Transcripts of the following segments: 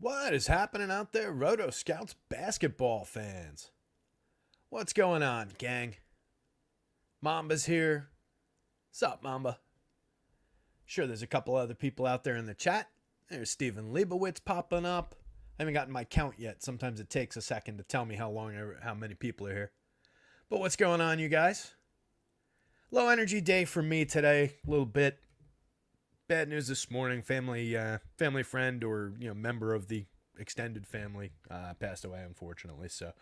What is happening out there, rotoscouts basketball fans? What's going on, gang? Mamba's here. Sup, Mamba? Sure, there's a couple other people out there in the chat. There's Steven Leibowitz popping up. I haven't gotten my count yet. Sometimes it takes a second to tell me how many people are here. But what's going on, you guys? Low energy day for me today, a little bit. Bad news this morning. Family friend or member of the extended family passed away, unfortunately. So a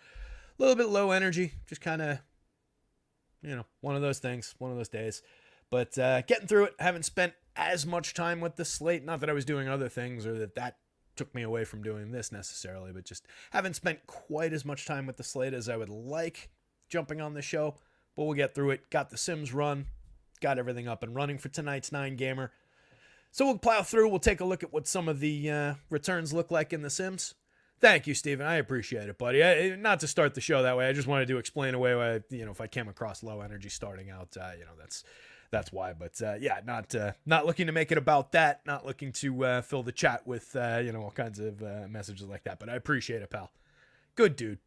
little bit low energy. Just kind of one of those things, one of those days. But getting through it. Haven't spent as much time with the slate. Not that I was doing other things or that took me away from doing this necessarily, but just haven't spent quite as much time with the slate as I would like jumping on the show. But we'll get through it. Got the Sims run. Got everything up and running for tonight's 9-gamer. So we'll plow through. We'll take a look at what some of the returns look like in The Sims. Thank you, Steven. I appreciate it, buddy. Not to start the show that way. I just wanted to explain away why, if I came across low energy starting out, that's why. But not looking to make it about that. Not looking to fill the chat with all kinds of messages like that. But I appreciate it, pal. Good dude.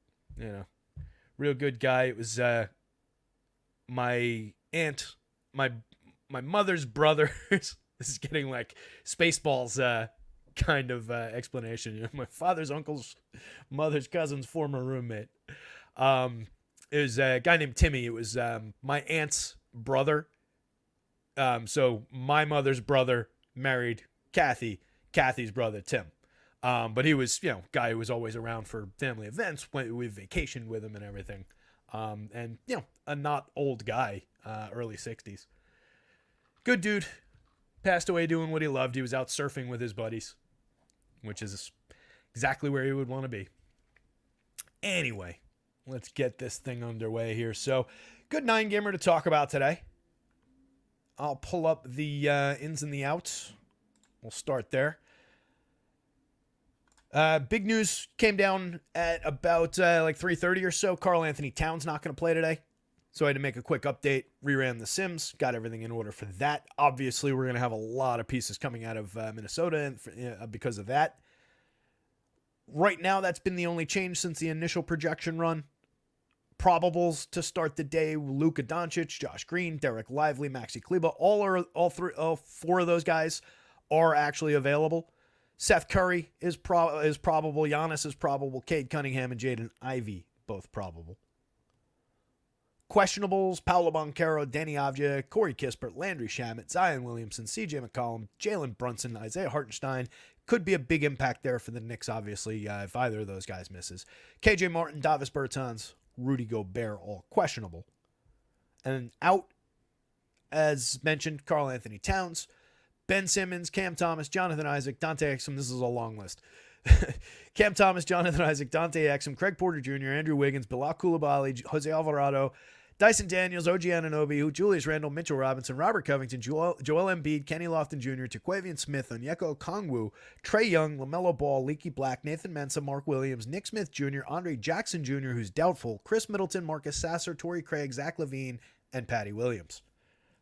Real good guy. It was my aunt, my mother's brother's. This is getting like Spaceballs kind of explanation. My father's uncle's mother's cousin's former roommate. It was a guy named Timmy. It was my aunt's brother. So my mother's brother married Kathy's brother, Tim. But he was, guy who was always around for family events. We vacationed with him and everything. And a not old guy, early 60s. Good dude. Passed away doing what he loved. He was out surfing with his buddies, which is exactly where he would want to be. Anyway, let's get this thing underway here. So, good 9-gamer to talk about today. I'll pull up the ins and the outs. We'll start there. Big news came down at about 3:30 or so. Karl Anthony Towns not going to play today. So I had to make a quick update, reran the Sims, got everything in order for that. Obviously, we're going to have a lot of pieces coming out of Minnesota because of that. Right now, that's been the only change since the initial projection run. Probables to start the day: Luka Doncic, Josh Green, Derek Lively, Maxi Kleber. All four of those guys are actually available. Seth Curry is probable. Giannis is probable. Cade Cunningham and Jaden Ivey both probable. Questionables: Paolo Banchero, Danny Avdija, Corey Kispert, Landry Shamet, Zion Williamson, CJ McCollum, Jalen Brunson, Isaiah Hartenstein. Could be a big impact there for the Knicks, obviously, if either of those guys misses. KJ Martin, Davis Bertans, Rudy Gobert, all questionable. And out, as mentioned, Karl Anthony Towns, Ben Simmons, Cam Thomas, Jonathan Isaac, Dante Exum. This is a long list. Cam Thomas, Jonathan Isaac, Dante Exum, Craig Porter Jr., Andrew Wiggins, Bilal Coulibaly, Jose Alvarado, Dyson Daniels, OG Anunoby, Julius Randle, Mitchell Robinson, Robert Covington, Joel Embiid, Kenny Lofton Jr., Jaquavian Smith, Onyeka Okongwu, Trae Young, LaMelo Ball, Leaky Black, Nathan Mensah, Mark Williams, Nick Smith Jr., Andre Jackson Jr., who's doubtful, Chris Middleton, Marcus Sasser, Torrey Craig, Zach LaVine, and Patty Williams.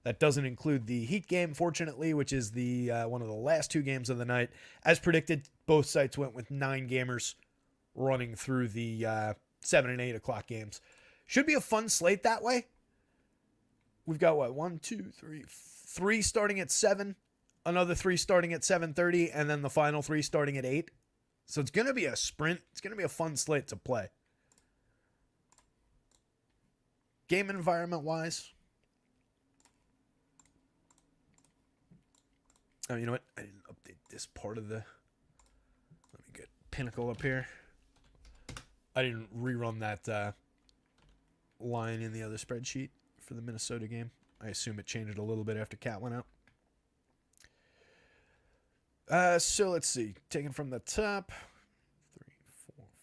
That doesn't include the Heat game, fortunately, which is the one of the last 2 games of the night. As predicted, both sites went with 9 gamers running through the 7 and 8 o'clock games. Should be a fun slate that way. We've got, 3 starting at 7, another 3 starting at 7:30, and then the final 3 starting at 8. So it's going to be a sprint. It's going to be a fun slate to play. Game environment-wise, oh, you know what? I didn't update this part of the... Let me get Pinnacle up here. I didn't rerun that line in the other spreadsheet for the Minnesota game. I assume it changed a little bit after Cat went out. So let's see. Taken from the top. 3,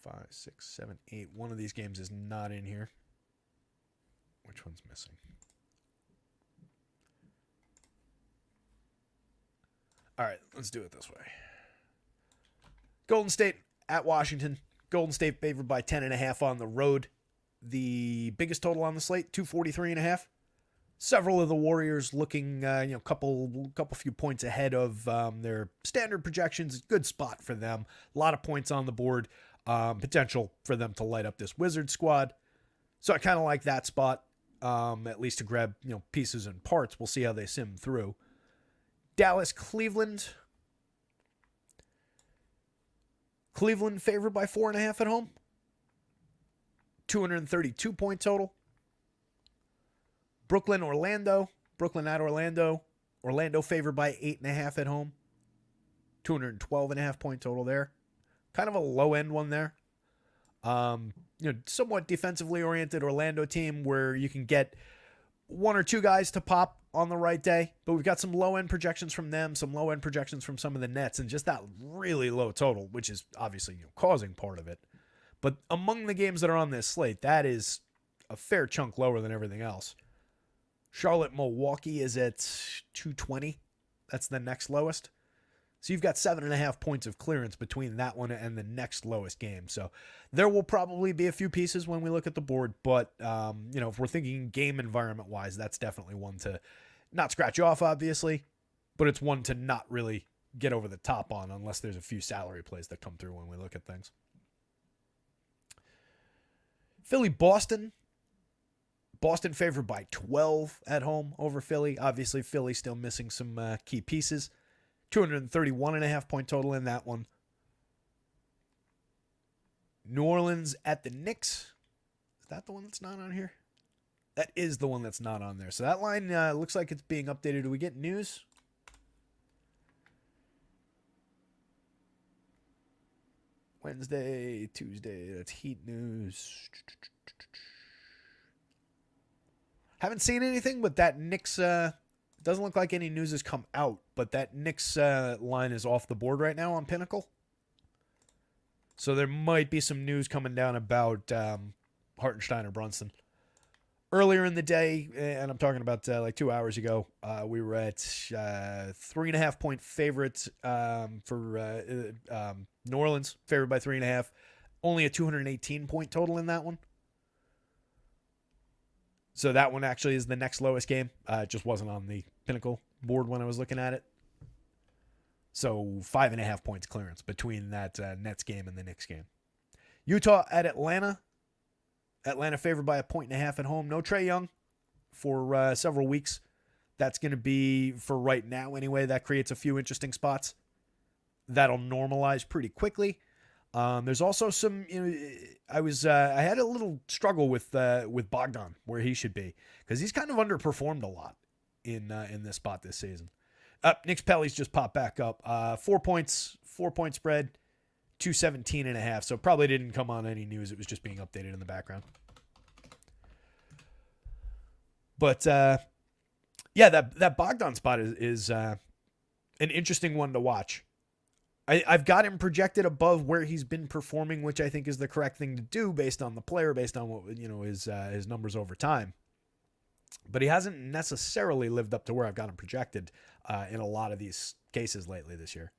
4, 5, 6, 7, 8. One of these games is not in here. Which one's missing? All right, let's do it this way. Golden State at Washington. Golden State favored by 10.5 on the road. The biggest total on the slate, 243.5. Several of the Warriors looking, couple few points ahead of their standard projections. Good spot for them. A lot of points on the board. Potential for them to light up this Wizard squad. So I kind of like that spot, at least to grab pieces and parts. We'll see how they sim through. Dallas, Cleveland. Cleveland favored by 4.5 at home. 232 point total. Brooklyn, Orlando. Brooklyn at Orlando. Orlando favored by 8.5 at home. 212.5 point total there. Kind of a low end one there. Somewhat defensively oriented Orlando team where you can get one or two guys to pop on the right day. But we've got some low end projections from them, some low end projections from some of the Nets, and just that really low total, which is obviously causing part of it. But among the games that are on this slate, that is a fair chunk lower than everything else. Charlotte, Milwaukee is at 220. That's the next lowest. So you've got 7.5 points of clearance between that one and the next lowest game. So there will probably be a few pieces when we look at the board. But, if we're thinking game environment wise, that's definitely one to not scratch off, obviously. But it's one to not really get over the top on unless there's a few salary plays that come through when we look at things. Philly, Boston. Boston favored by 12 at home over Philly. Obviously, Philly still missing some key pieces. 231.5 point total in that one. New Orleans at the Knicks. Is that the one that's not on here? That is the one that's not on there. So that line looks like it's being updated. Do we get news? Wednesday, Tuesday. That's Heat news. Haven't seen anything, but that Knicks doesn't look like any news has come out. But that Knicks line is off the board right now on Pinnacle. So there might be some news coming down about Hartenstein or Brunson. Earlier in the day, and I'm talking about like 2 hours ago, we were at 3.5 point favorites for New Orleans, favored by 3.5. Only a 218 point total in that one. So that one actually is the next lowest game. It just wasn't on the Pinnacle board when I was looking at it. So 5.5 points clearance between that Nets game and the Knicks game. Utah at Atlanta. Atlanta favored by 1.5 at home. No Trae Young for several weeks. That's going to be, for right now anyway, that creates a few interesting spots. That'll normalize pretty quickly. There's also some, I had a little struggle with Bogdan where he should be because he's kind of underperformed a lot in this spot this season. Nick Pelly's just popped back up. 4 points, 4-point spread, 217.5. So probably didn't come on any news. It was just being updated in the background. But that Bogdan spot is an interesting one to watch. I've got him projected above where he's been performing, which I think is the correct thing to do based on the player, based on what his numbers over time. But he hasn't necessarily lived up to where I've got him projected in a lot of these cases lately this year.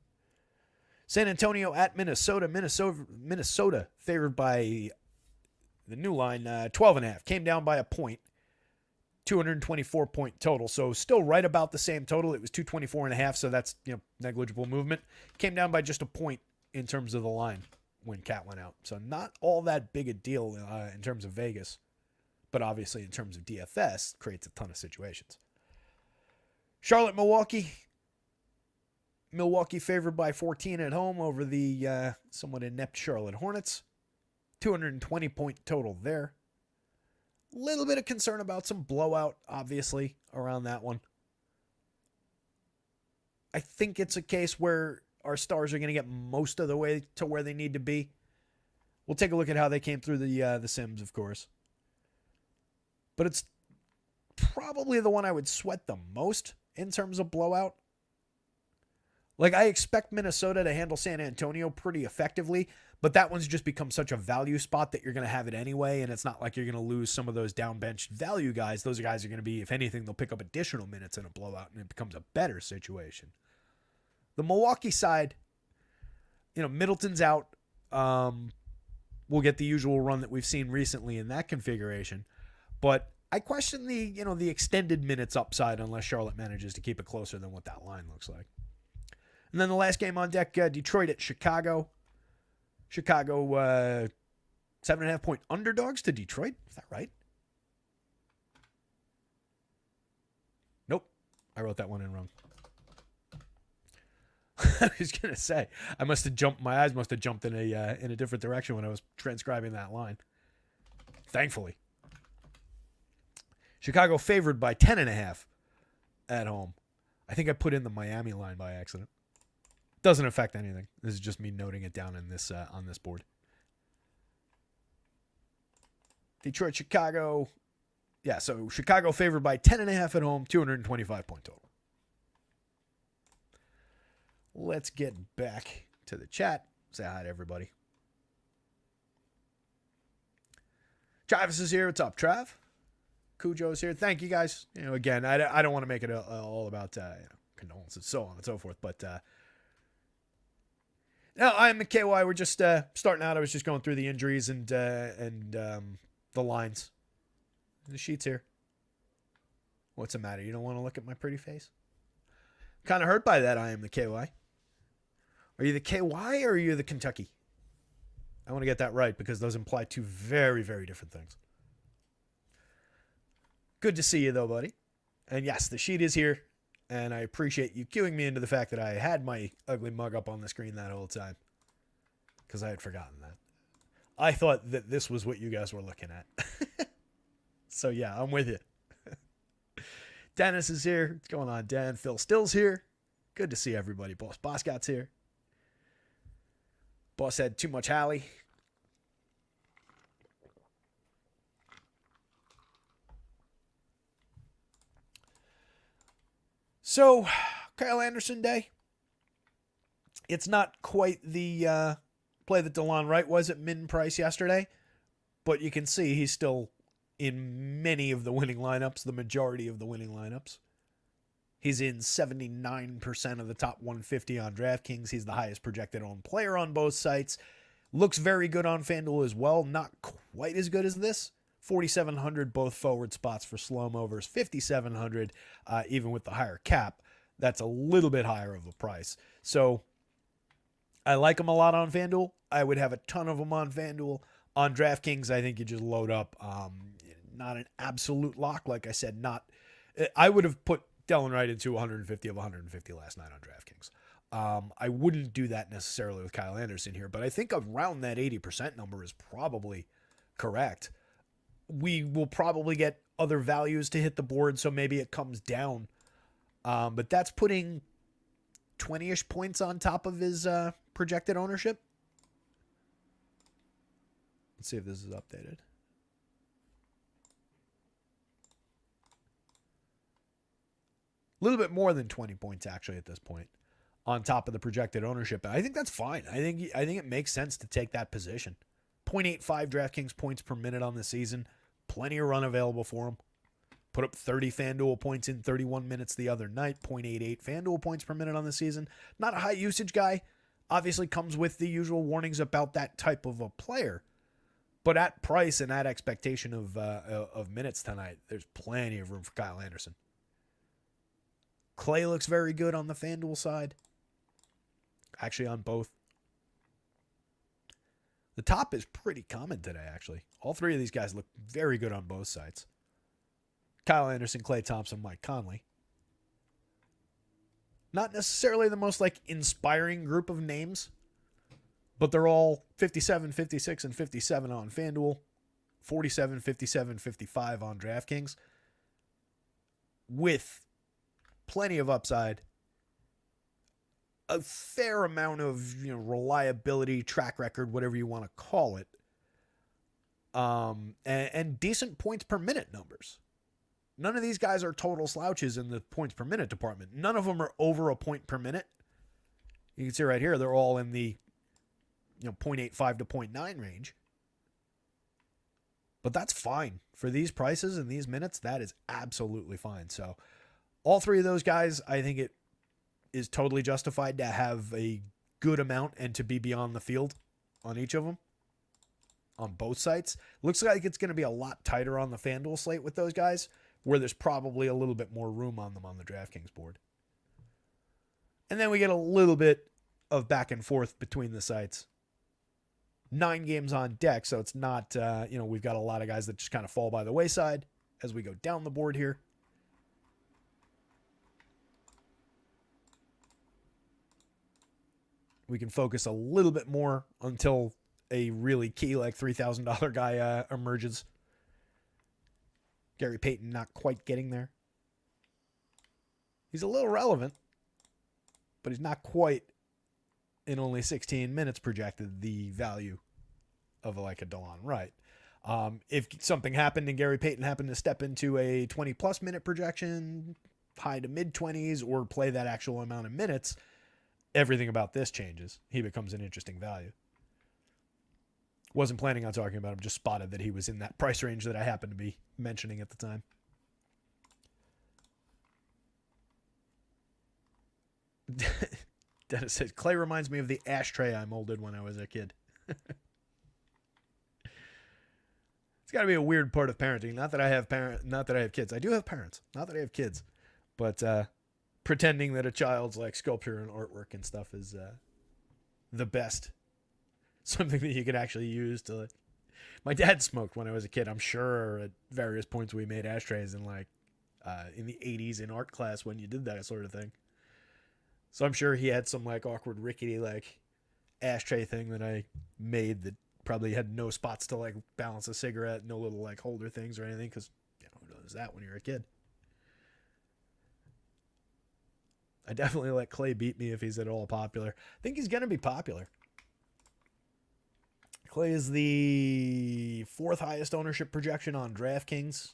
San Antonio at Minnesota. Minnesota favored by the new line 12.5. Came down by a point. 224 point total. So still right about the same total. It was 224.5. So that's, negligible movement. Came down by just a point in terms of the line when Cat went out. So not all that big a deal in terms of Vegas, but obviously in terms of DFS creates a ton of situations. Charlotte, Milwaukee. Milwaukee favored by 14 at home over the somewhat inept Charlotte Hornets. 220 point total there. Little bit of concern about some blowout, obviously, around that one. I think it's a case where our stars are going to get most of the way to where they need to be. We'll take a look at how they came through the Sims, of course. But it's probably the one I would sweat the most in terms of blowout. Like, I expect Minnesota to handle San Antonio pretty effectively, but that one's just become such a value spot that you're going to have it anyway, and it's not like you're going to lose some of those down-benched value guys. Those guys are going to be, if anything, they'll pick up additional minutes in a blowout, and it becomes a better situation. The Milwaukee side, Middleton's out. We'll get the usual run that we've seen recently in that configuration, but I question the extended minutes upside unless Charlotte manages to keep it closer than what that line looks like. And then the last game on deck, Detroit at Chicago. Chicago, 7.5 point underdogs to Detroit. Is that right? Nope. I wrote that one in wrong. I was gonna say my eyes must have jumped in a different direction when I was transcribing that line. Thankfully, Chicago favored by 10.5 at home. I think I put in the Miami line by accident. Doesn't affect anything. This is just me noting it down in this on this board. Detroit, Chicago. Yeah, so Chicago favored by 10.5 at home, 225 point total. Let's get back to the chat. Say hi to everybody. Travis is here. What's up, Trav? Cujo's here. Thank you, guys. Again, I don't want to make it all about condolences, so on and so forth. But no, I'm the KY. We're just starting out. I was just going through the injuries and the lines. The sheet's here. What's the matter? You don't want to look at my pretty face? Kind of hurt by that. I am the KY. Are you the KY or are you the Kentucky? I want to get that right because those imply two very, very different things. Good to see you, though, buddy. And yes, the sheet is here. And I appreciate you cueing me into the fact that I had my ugly mug up on the screen that whole time. Because I had forgotten that. I thought that this was what you guys were looking at. So, yeah, I'm with you. Dennis is here. What's going on, Dan? Phil Still's here. Good to see everybody. Boss Boscott's here. Boss had too much Hallie. So, Kyle Anderson Day. It's not quite the play that DeLon Wright was at min price yesterday, but you can see he's still in many of the winning lineups, the majority of the winning lineups. He's in 79% of the top 150 on DraftKings. He's the highest projected owned player on both sites. Looks very good on FanDuel as well. Not quite as good as this. 4,700 both forward spots for slow-mo versus 5,700 even with the higher cap. That's a little bit higher of a price. So I like him a lot on FanDuel. I would have a ton of them on FanDuel. On DraftKings, I think you just load up. Not an absolute lock. Like I said, I would have put Delon Wright into 150 of 150 last night on DraftKings. I wouldn't do that necessarily with Kyle Anderson here, but I think around that 80% number is probably correct. We will probably get other values to hit the board, so maybe it comes down. But that's putting 20-ish points on top of his projected ownership. Let's see if this is updated. A little bit more than 20 points actually at this point on top of the projected ownership. I think that's fine. I think it makes sense to take that position. 0.85 DraftKings points per minute on the season. Plenty of run available for him. Put up 30 FanDuel points in 31 minutes the other night. 0.88 FanDuel points per minute on the season. Not a high usage guy. Obviously comes with the usual warnings about that type of a player. But at price and at expectation of minutes tonight, there's plenty of room for Kyle Anderson. Clay looks very good on the FanDuel side. Actually, on both. The top is pretty common today, actually. All three of these guys look very good on both sides. Kyle Anderson, Klay Thompson, Mike Conley. Not necessarily the most inspiring group of names, but they're all 57, 56, and 57 on FanDuel. 47, 57, 55 on DraftKings. With plenty of upside. A fair amount of reliability, track record, whatever you want to call it. And decent points per minute numbers. None of these guys are total slouches in the points per minute department. None of them are over a point per minute. You can see right here, they're all in the 0.85 to 0.9 range. But that's fine. For these prices and these minutes, that is absolutely fine. So all three of those guys, I think it is totally justified to have a good amount and to be beyond the field on each of them on both sites. Looks like it's going to be a lot tighter on the FanDuel slate with those guys, where there's probably a little bit more room on them on the DraftKings board. And then we get a little bit of back and forth between the sites. 9 games on deck, so it's not, we've got a lot of guys that just kind of fall by the wayside as we go down the board here. We can focus a little bit more until a really key, like $3,000 guy emerges. Gary Payton not quite getting there. He's a little relevant, but he's not quite, in only 16 minutes, projected the value of like a DeLon Wright. If something happened and Gary Payton happened to step into a 20-plus minute projection, high to mid-20s, or play that actual amount of minutes, everything about this changes. He becomes an interesting value. Wasn't planning on talking about him, just spotted that he was in that price range that I happened to be mentioning at the time. Dennis says, Clay reminds me of the ashtray I molded when I was a kid. It's got to be a weird part of parenting. Not that I have kids. I do have parents. Not that I have kids. But pretending that a child's like sculpture and artwork and stuff is the best. Something that you could actually use to. My dad smoked when I was a kid. I'm sure at various points we made ashtrays in in the 80s in art class when you did that sort of thing. So I'm sure he had some like awkward rickety like ashtray thing that I made that probably had no spots to like balance a cigarette, no little like holder things or anything, because who does that when you're a kid? I definitely let Clay beat me if he's at all popular. I think he's going to be popular. Clay is the 4th highest ownership projection on DraftKings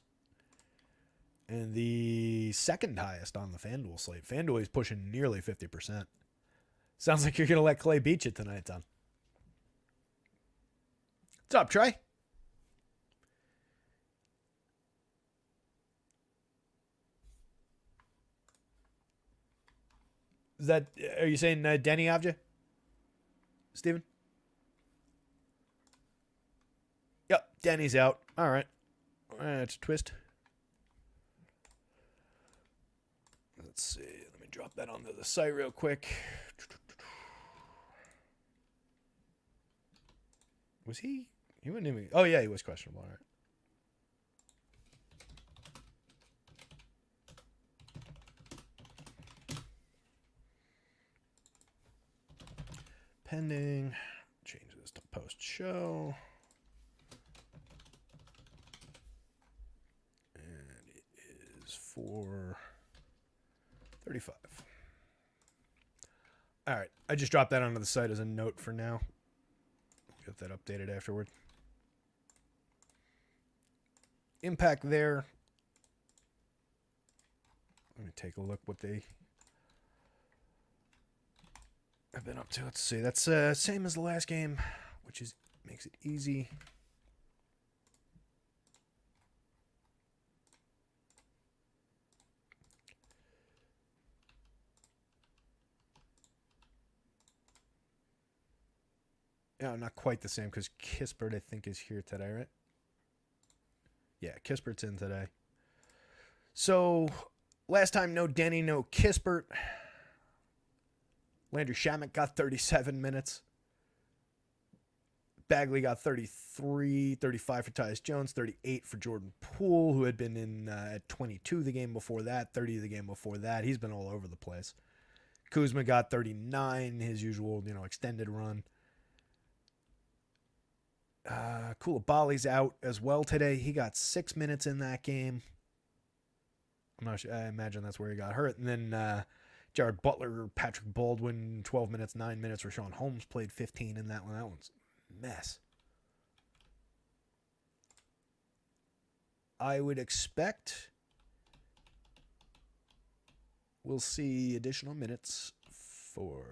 and the 2nd highest on the FanDuel slate. FanDuel is pushing nearly 50%. Sounds like you're going to let Clay beat you tonight, Tom. What's up, Trey? Are you saying Denny Avdia? Steven? Yep, Denny's out. All right. That's a twist. Let's see. Let me drop that onto the site real quick. Was he? He wouldn't even. Oh, yeah, he was questionable. All right. Pending. Change this to post show. And it is 4:35. All right. I just dropped that onto the site as a note for now. Get that updated afterward. Impact there. Let me take a look what they have been up to. Let's see. That's same as the last game, which makes it easy. Yeah, not quite the same because Kispert, I think, is here today, right? Yeah, Kispert's in today. So, last time, no Denny, no Kispert. Landry Shamet got 37 minutes. Bagley got 33, 35 for Tyus Jones, 38 for Jordan Poole, who had been in at 22 the game before that, 30 the game before that. He's been all over the place. Kuzma got 39, his usual, extended run. Koulibaly's out as well today. He got 6 minutes in that game. I'm not sure. I imagine that's where he got hurt. And then Jared Butler, Patrick Baldwin, 12 minutes, 9 minutes. Rashawn Holmes played 15 in that one. That one's a mess. I would expect we'll see additional minutes from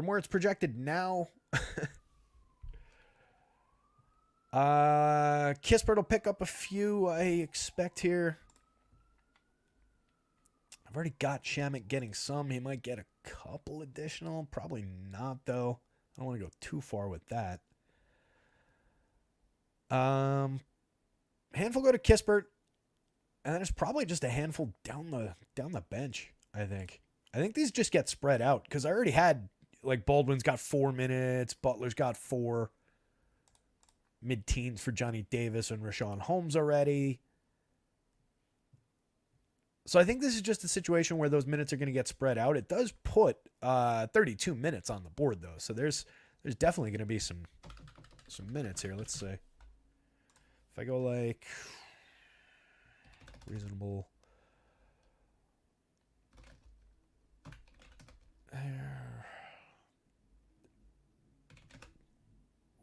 where it's projected now. Kispert will pick up a few, I expect here. I've already got Shamet getting some. He might get a couple additional. Probably not, though. I don't want to go too far with that. Handful go to Kispert, and then there's probably just a handful down the bench. I think these just get spread out because I already had like Baldwin's got 4 minutes, Butler's got 4, mid-teens for Johnny Davis and Rashawn Holmes already. So I think this is just a situation where those minutes are going to get spread out. It does put 32 minutes on the board though, so there's definitely going to be some minutes here. Let's see. If I go like reasonable,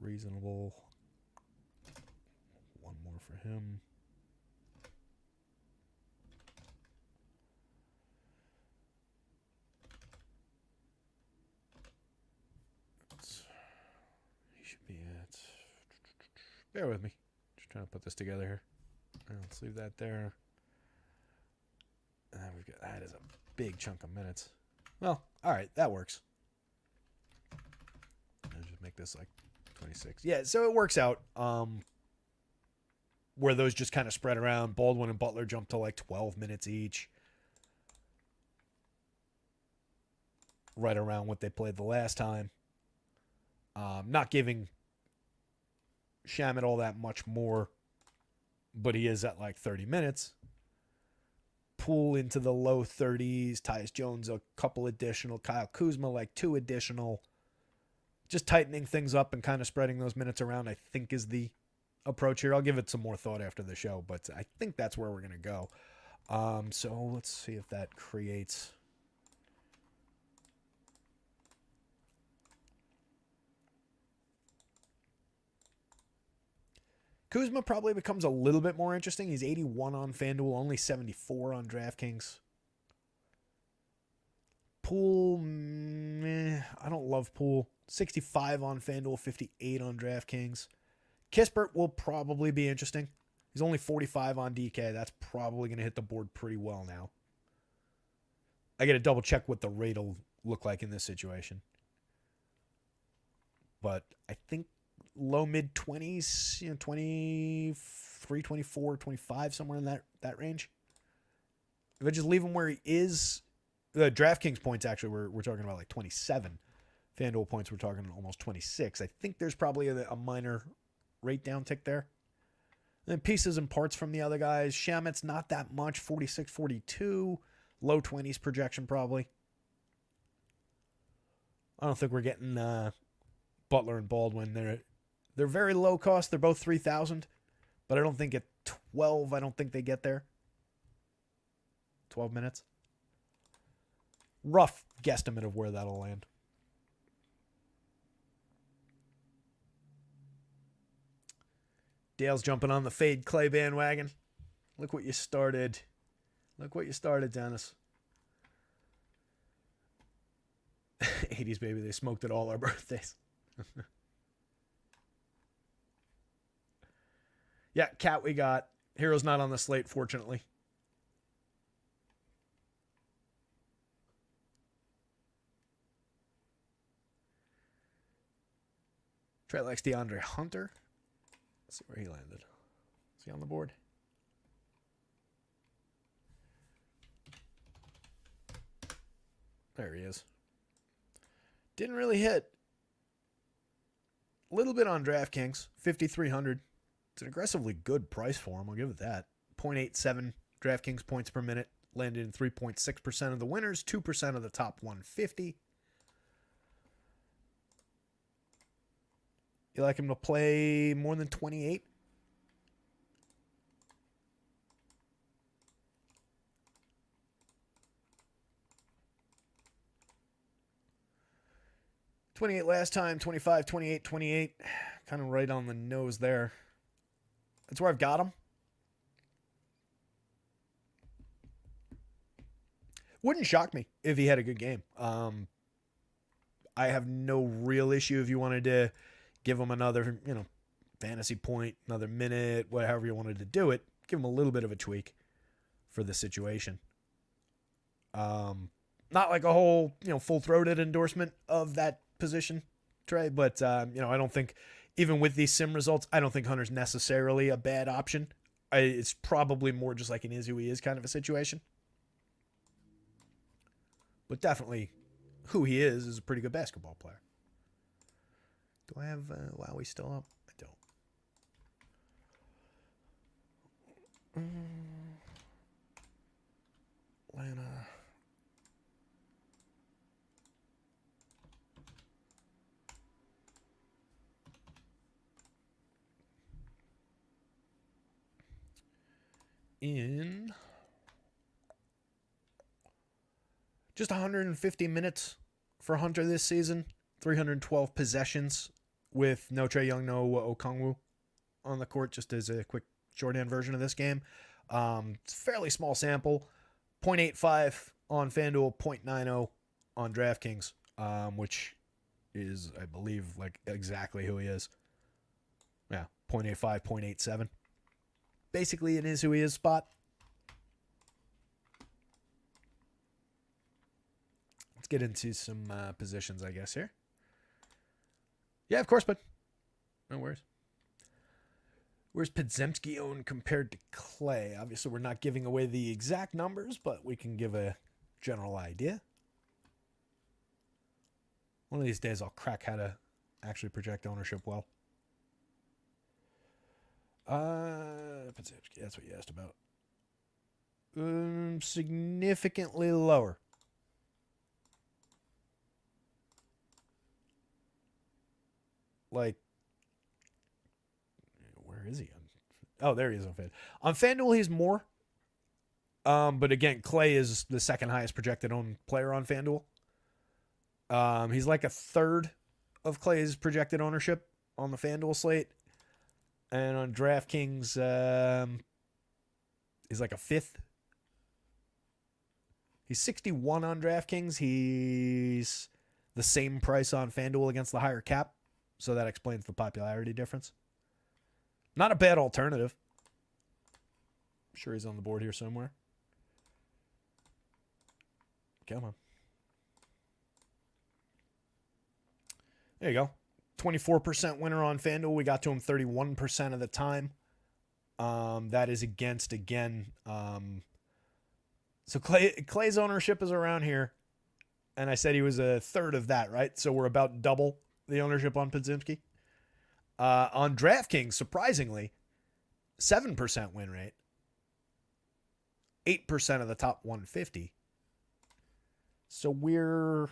reasonable, one more for him. He should be at. Bear with me. Just trying to put this together here. Let's leave that there. And we've got that is a big chunk of minutes. Well, all right, that works. I'll just make this like 26. Yeah, so it works out. Where those just kind of spread around. Baldwin and Butler jump to like 12 minutes each. Right around what they played the last time. Not giving Shamet all that much more, but he is at like 30 minutes. Poole into the low 30s. Tyus Jones a couple additional. Kyle Kuzma like 2 additional. Just tightening things up and kind of spreading those minutes around, I think, is the approach here. I'll give it some more thought after the show, but I think that's where we're going to go. So let's see if that creates. Kuzma probably becomes a little bit more interesting. He's 81 on FanDuel, only 74 on DraftKings. Poole, I don't love Poole. 65 on FanDuel, 58 on DraftKings. Kispert will probably be interesting. He's only 45 on DK. That's probably going to hit the board pretty well now. I got to double check what the rate will look like in this situation. But I think low mid 20s, 23, 24, 25, somewhere in that range. If I just leave him where he is, the DraftKings points actually we're talking about like 27. FanDuel points we're talking almost 26. I think there's probably a minor rate downtick there. And then pieces and parts from the other guys. Shamet's not that much, 46, 42. Low 20s projection probably. I don't think we're getting Butler and Baldwin. They're very low cost. They're both 3,000. But I don't think at 12, I don't think they get there. 12 minutes. Rough guesstimate of where that'll land. Dale's jumping on the fade Clay bandwagon. Look what you started. Look what you started, Dennis. 80s, baby. They smoked at all our birthdays. Yeah, Cat we got. Hero's not on the slate, fortunately. Trey likes DeAndre Hunter. Let's see where he landed. Is he on the board? There he is. Didn't really hit. A little bit on DraftKings. 5,300. It's an aggressively good price for him. I'll give it that. 0.87 DraftKings points per minute. Landed in 3.6% of the winners. 2% of the top 150. You like him to play more than 28? $28 last time, 25, 28, 28. Kind of right on the nose there. That's where I've got him. Wouldn't shock me if he had a good game. I have no real issue if you wanted to give him another, fantasy point, another minute, whatever you wanted to do it. Give him a little bit of a tweak for the situation. Not like a whole, full-throated endorsement of that position, Trey, but, I don't think even with these sim results, I don't think Hunter's necessarily a bad option. It's probably more just like an is who he is kind of a situation. But definitely who he is a pretty good basketball player. Do I have Wowie still up? I don't. Atlanta. In just 150 minutes for Hunter this season, 312 possessions with no Trae Young, no Okongwu on the court, just as a quick shorthand version of this game. It's a fairly small sample, 0.85 on FanDuel, 0.90 on DraftKings, which is, I believe, like exactly who he is. Yeah, 0.85, 0.87. Basically, it is who he is spot. Let's get into some positions, I guess, here. Yeah, of course, but no worries. Where's Podziemski owned compared to Clay? Obviously, we're not giving away the exact numbers, but we can give a general idea. One of these days, I'll crack how to actually project ownership well. Podziemski, that's what you asked about. Significantly lower. Like, where is he? Oh, there he is on FanDuel. On FanDuel, he's more. But again, Clay is the second highest projected owned player on FanDuel. He's like a third of Clay's projected ownership on the FanDuel slate. And on DraftKings, he's like a fifth. He's 61 on DraftKings. He's the same price on FanDuel against the higher cap. So that explains the popularity difference. Not a bad alternative. I'm sure he's on the board here somewhere. Come on. There you go. 24% winner on FanDuel. We got to him 31% of the time. That is against, again. So Clay's ownership is around here. And I said he was a third of that, right? So we're about double the ownership on Podziemski. On DraftKings, surprisingly, 7% win rate. 8% of the top 150. So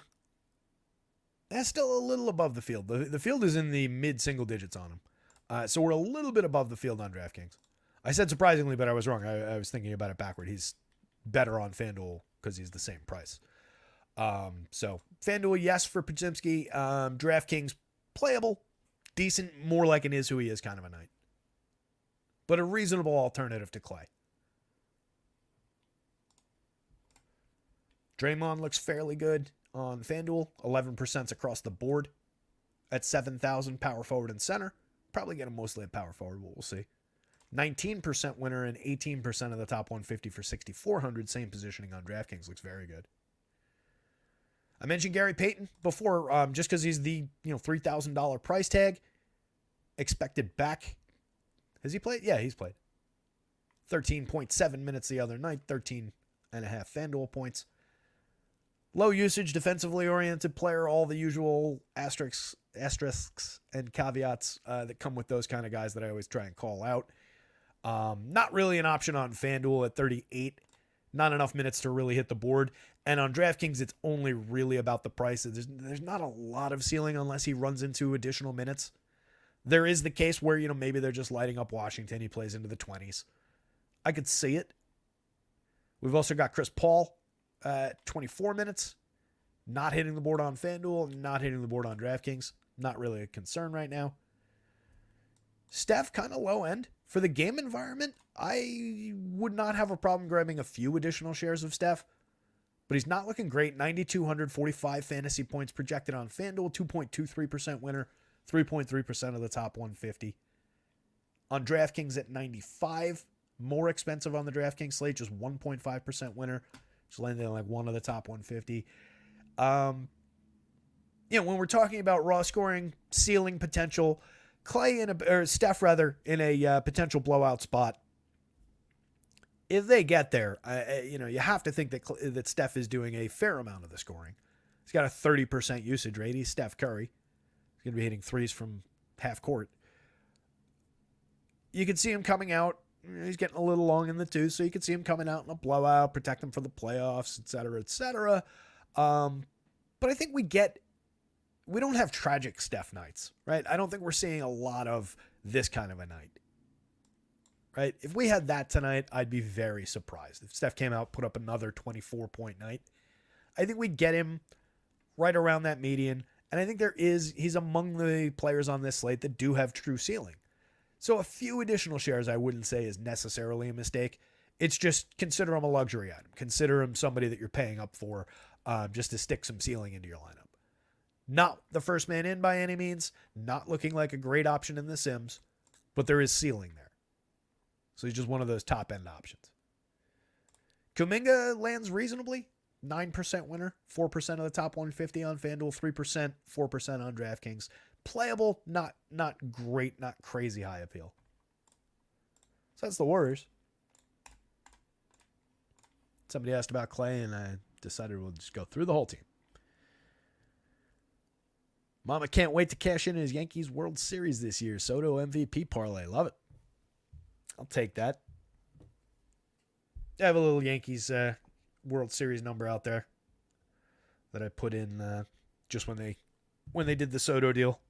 that's still a little above the field. The field is in the mid-single digits on him. So we're a little bit above the field on DraftKings. I said surprisingly, but I was wrong. I was thinking about it backward. He's better on FanDuel because he's the same price. So FanDuel, yes, for Podziemski. DraftKings, playable, decent, more like an is who he is kind of a night. But a reasonable alternative to Clay. Draymond looks fairly good on FanDuel. 11% across the board at 7,000 power forward and center. Probably get him mostly at power forward, but we'll see. 19% winner and 18% of the top 150 for 6,400. Same positioning on DraftKings. Looks very good. I mentioned Gary Payton before, just because he's the $3,000 price tag. Expected back. Has he played? Yeah, he's played. 13.7 minutes the other night. 13.5 FanDuel points. Low usage, defensively oriented player. All the usual asterisks and caveats that come with those kind of guys that I always try and call out. Not really an option on FanDuel at 38. Not enough minutes to really hit the board. And on DraftKings, it's only really about the price. There's not a lot of ceiling unless he runs into additional minutes. There is the case where, maybe they're just lighting up Washington. He plays into the 20s. I could see it. We've also got Chris Paul at 24 minutes. Not hitting the board on FanDuel. Not hitting the board on DraftKings. Not really a concern right now. Steph, kind of low end. For the game environment, I would not have a problem grabbing a few additional shares of Steph. But he's not looking great. 9,245 fantasy points projected on FanDuel. 2.23% winner. 3.3% of the top 150. On DraftKings at 95. More expensive on the DraftKings slate. Just 1.5% winner. Just landing like one of the top 150. When we're talking about raw scoring, ceiling potential, Steph rather, in a potential blowout spot. If they get there, you have to think that Steph is doing a fair amount of the scoring. He's got a 30% usage rate. He's Steph Curry. He's going to be hitting threes from half court. You can see him coming out. He's getting a little long in the tooth, so you can see him coming out in a blowout, protect him for the playoffs, et cetera, et cetera. But I think we don't have tragic Steph nights, right? I don't think we're seeing a lot of this kind of a night, right? If we had that tonight, I'd be very surprised. If Steph came out, put up another 24-point night, I think we'd get him right around that median. And I think he's among the players on this slate that do have true ceiling. So a few additional shares I wouldn't say is necessarily a mistake. It's just consider him a luxury item. Consider him somebody that you're paying up for just to stick some ceiling into your lineup. Not the first man in by any means. Not looking like a great option in the Sims. But there is ceiling there. So he's just one of those top-end options. Kuminga lands reasonably. 9% winner. 4% of the top 150 on FanDuel. 3%. 4% on DraftKings. Playable. Not great. Not crazy high appeal. So that's the Warriors. Somebody asked about Clay, and I decided we'll just go through the whole team. Mama can't wait to cash in his Yankees World Series this year. Soto MVP parlay. Love it. I'll take that. I have a little Yankees World Series number out there that I put in just when they did the Soto deal.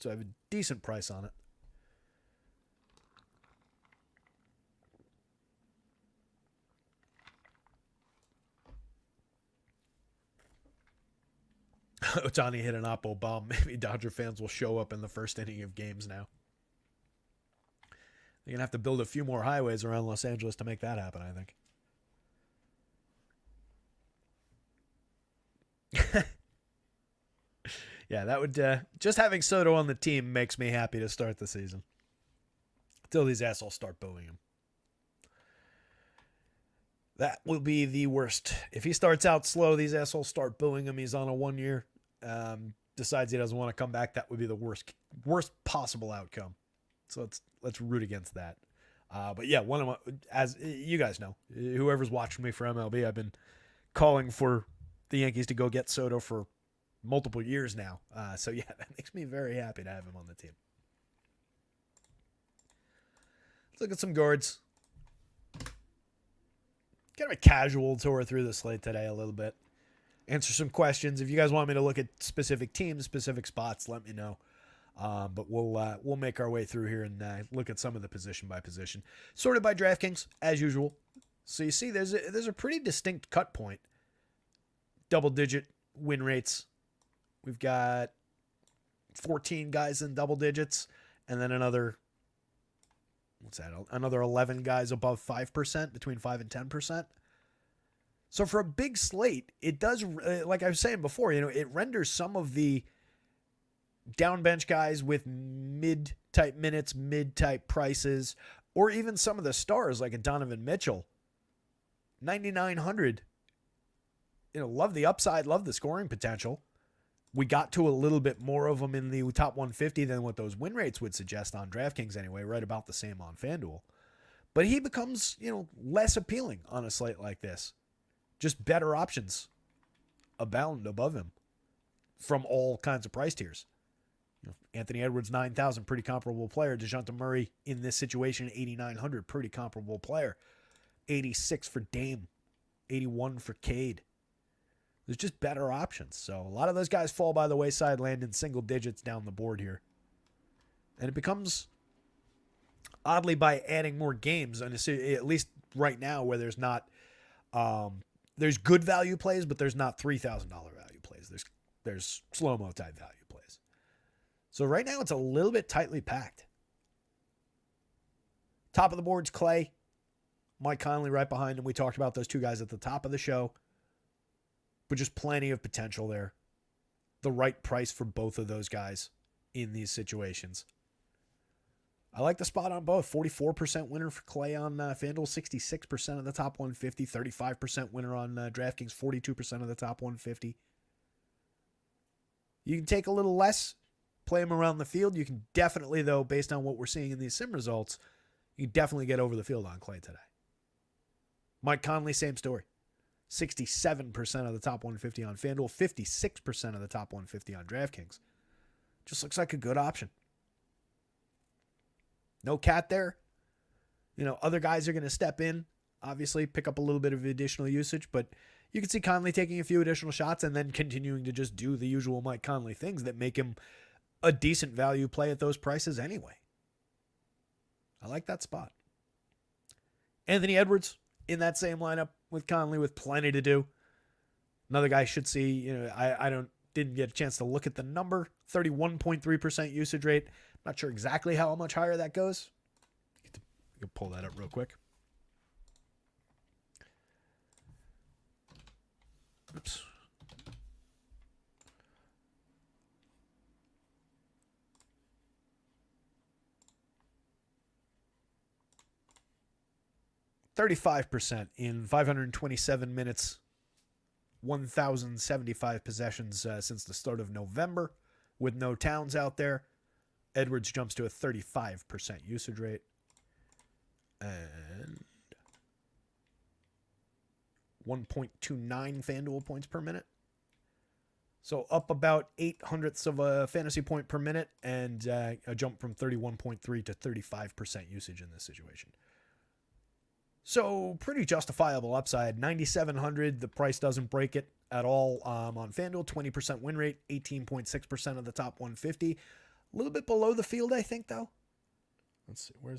So I have a decent price on it. Ohtani hit an oppo bomb. Maybe Dodger fans will show up in the first inning of games now. They're going to have to build a few more highways around Los Angeles to make that happen, I think. Yeah, that would... just having Soto on the team makes me happy to start the season. Until these assholes start booing him. That will be the worst. If he starts out slow, these assholes start booing him. He's on a 1 year. Decides he doesn't want to come back. That would be the worst possible outcome. So let's root against that. But yeah, as you guys know, whoever's watching me for MLB, I've been calling for the Yankees to go get Soto for multiple years now. So yeah, that makes me very happy to have him on the team. Let's look at some guards. Kind of a casual tour through the slate today a little bit. Answer some questions. If you guys want me to look at specific teams, specific spots, let me know. But we'll make our way through here and look at some of the position by position. Sorted by DraftKings, as usual. So you see there's a pretty distinct cut point. Double-digit win rates. We've got 14 guys in double digits, and then another 11 guys above 5%, between 5 and 10%. So for a big slate, it does, like I was saying before, it renders some of the down bench guys with mid-type minutes, mid-type prices, or even some of the stars like a Donovan Mitchell, 9,900. Love the upside, love the scoring potential. We got to a little bit more of them in the top 150 than what those win rates would suggest on DraftKings anyway, right about the same on FanDuel. But he becomes, less appealing on a slate like this. Just better options abound above him from all kinds of price tiers. Anthony Edwards, 9,000, pretty comparable player. DeJounte Murray in this situation, 8,900, pretty comparable player. 86 for Dame, 81 for Cade. There's just better options. So a lot of those guys fall by the wayside, land in single digits down the board here. And it becomes, oddly, by adding more games, and at least right now where there's not, there's good value plays, but there's not $3,000 value plays. There's slow-mo type value plays. So right now it's a little bit tightly packed. Top of the board's Clay. Mike Conley right behind him. We talked about those two guys at the top of the show. But just plenty of potential there. The right price for both of those guys in these situations. I like the spot on both. 44% winner for Clay on FanDuel, 66% of the top 150, 35% winner on DraftKings, 42% of the top 150. You can take a little less play him around the field. You can definitely, though, based on what we're seeing in these sim results, you can definitely get over the field on Clay today. Mike Conley, same story. 67% of the top 150 on FanDuel, 56% of the top 150 on DraftKings. Just looks like a good option. No cat there. Other guys are going to step in, obviously pick up a little bit of additional usage, but you can see Conley taking a few additional shots and then continuing to just do the usual Mike Conley things that make him a decent value play at those prices anyway. I like that spot. Anthony Edwards in that same lineup with Conley with plenty to do. Another guy should see, I didn't get a chance to look at the number. 31.3% usage rate. Not sure exactly how much higher that goes. You can pull that up real quick. Oops. %35% in 527 minutes, 1,075 possessions since the start of November. With no Towns out there, Edwards jumps to a 35% usage rate. And 1.29 FanDuel points per minute. So up about 0.08 of a fantasy point per minute, and a jump from 31.3 to 35% usage in this situation. So pretty justifiable upside. 9,700. The price doesn't break it at all on FanDuel. 20% win rate. 18.6% of the top 150. A little bit below the field, I think, though. Let's see. What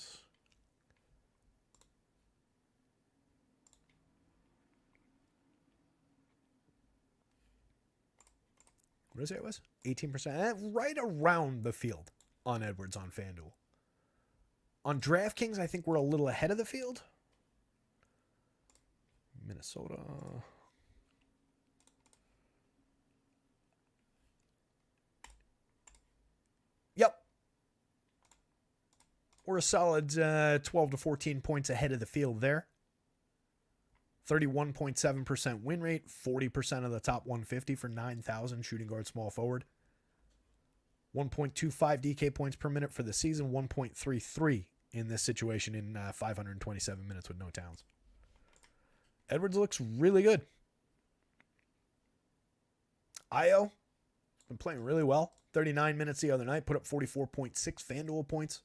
did I say it was? 18%. Right around the field on Edwards on FanDuel. On DraftKings, I think we're a little ahead of the field. Minnesota. Yep. We're a solid 12 to 14 points ahead of the field there. 31.7% win rate, 40% of the top 150 for 9,000 shooting guard small forward. 1.25 DK points per minute for the season, 1.33 in this situation in 527 minutes with no Towns. Edwards looks really good. Io been playing really well. 39 minutes the other night, put up 44.6 FanDuel points.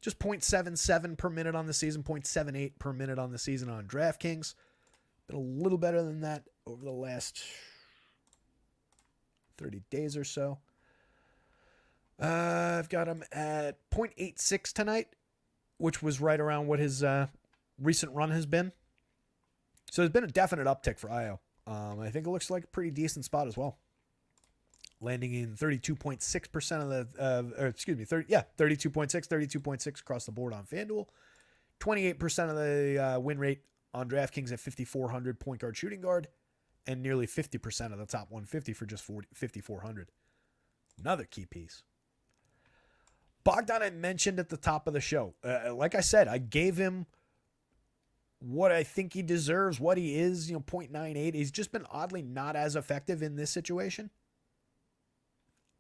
Just 0.77 per minute on the season, 0.78 per minute on the season on DraftKings. Been a little better than that over the last 30 days or so. I've got him at 0.86 tonight, which was right around what his recent run has been. So there's been a definite uptick for Io. I think it looks like a pretty decent spot as well. Landing in 32.6% of the, 32.6 across the board on FanDuel. 28% of the win rate on DraftKings at 5,400 point guard shooting guard. And nearly 50% of the top 150 for just 5,400. Another key piece. Bogdan I mentioned at the top of the show. Like I said, I gave him what I think he deserves, what he is, 0.98. He's just been oddly not as effective in this situation.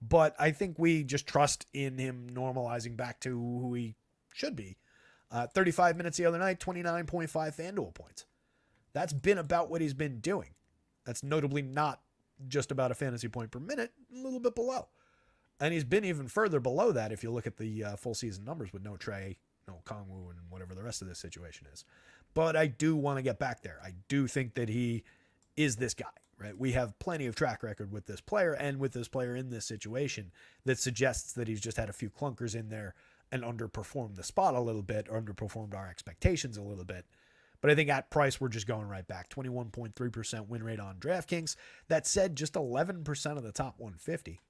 But I think we just trust in him normalizing back to who he should be. 35 minutes the other night, 29.5 FanDuel points. That's been about what he's been doing. That's notably not just about a fantasy point per minute, a little bit below. And he's been even further below that if you look at the full season numbers with no Trey, no Kongwu, and whatever the rest of this situation is. But I do want to get back there. I do think that he is this guy, right? We have plenty of track record with this player and with this player in this situation that suggests that he's just had a few clunkers in there and underperformed the spot a little bit or underperformed our expectations a little bit. But I think at price, we're just going right back. 21.3% win rate on DraftKings. That said, just 11% of the top 150.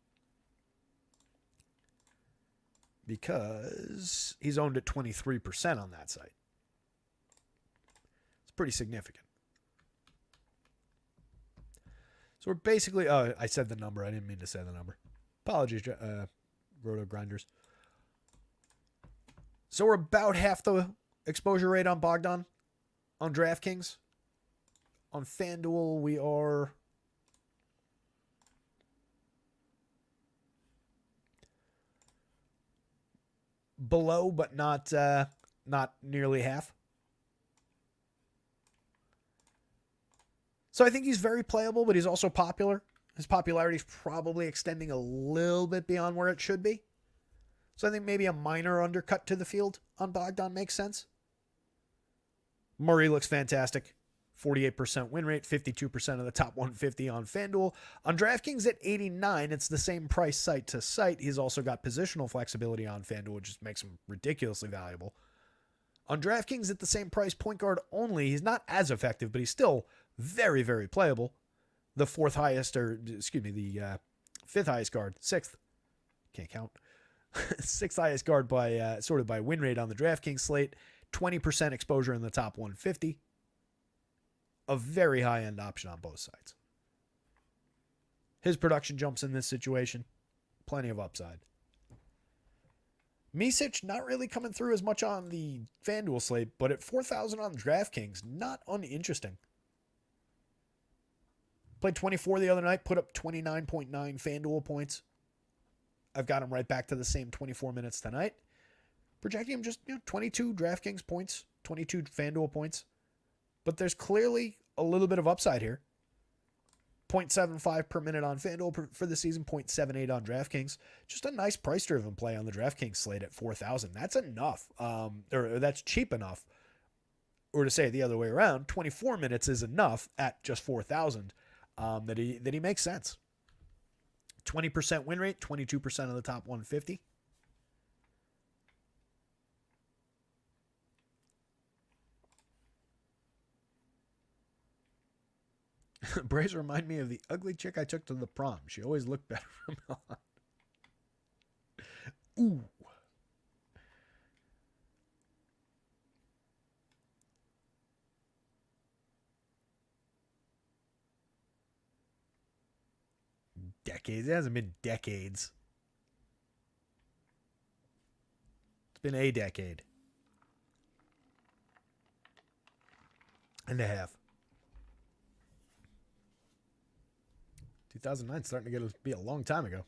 Because he's owned at 23% on that site. It's pretty significant. So we're basically... Oh, I said the number. I didn't mean to say the number. Apologies, Roto Grinders. So we're about half the exposure rate on Bogdan on DraftKings. On FanDuel, we are below, but not nearly half. So I think he's very playable, but he's also popular. His popularity is probably extending a little bit beyond where it should be. So I think maybe a minor undercut to the field on Bogdan makes sense. Murray looks fantastic. 48% win rate, 52% of the top 150 on FanDuel. On DraftKings at 89, it's the same price site to site. He's also got positional flexibility on FanDuel, which just makes him ridiculously valuable. On DraftKings at the same price, point guard only, he's not as effective, but he's still very, very playable. The fifth highest guard, sixth, can't count, sixth highest guard by sorted by win rate on the DraftKings slate, 20% exposure in the top 150. A very high-end option on both sides. His production jumps in this situation. Plenty of upside. Micic not really coming through as much on the FanDuel slate, but at 4,000 on DraftKings, not uninteresting. Played 24 the other night, put up 29.9 FanDuel points. I've got him right back to the same 24 minutes tonight. Projecting him just 22 DraftKings points, 22 FanDuel points. But there's clearly a little bit of upside here. 0.75 per minute on FanDuel for the season, 0.78 on DraftKings. Just a nice price-driven play on the DraftKings slate at 4,000. That's enough, or that's cheap enough. Or to say it the other way around, 24 minutes is enough at just 4,000 that he makes sense. 20% win rate, 22% of the top 150. Braves remind me of the ugly chick I took to the prom. She always looked better from on. Ooh. Decades. It hasn't been decades. It's been a decade. And a half. 2009 starting to be a long time ago.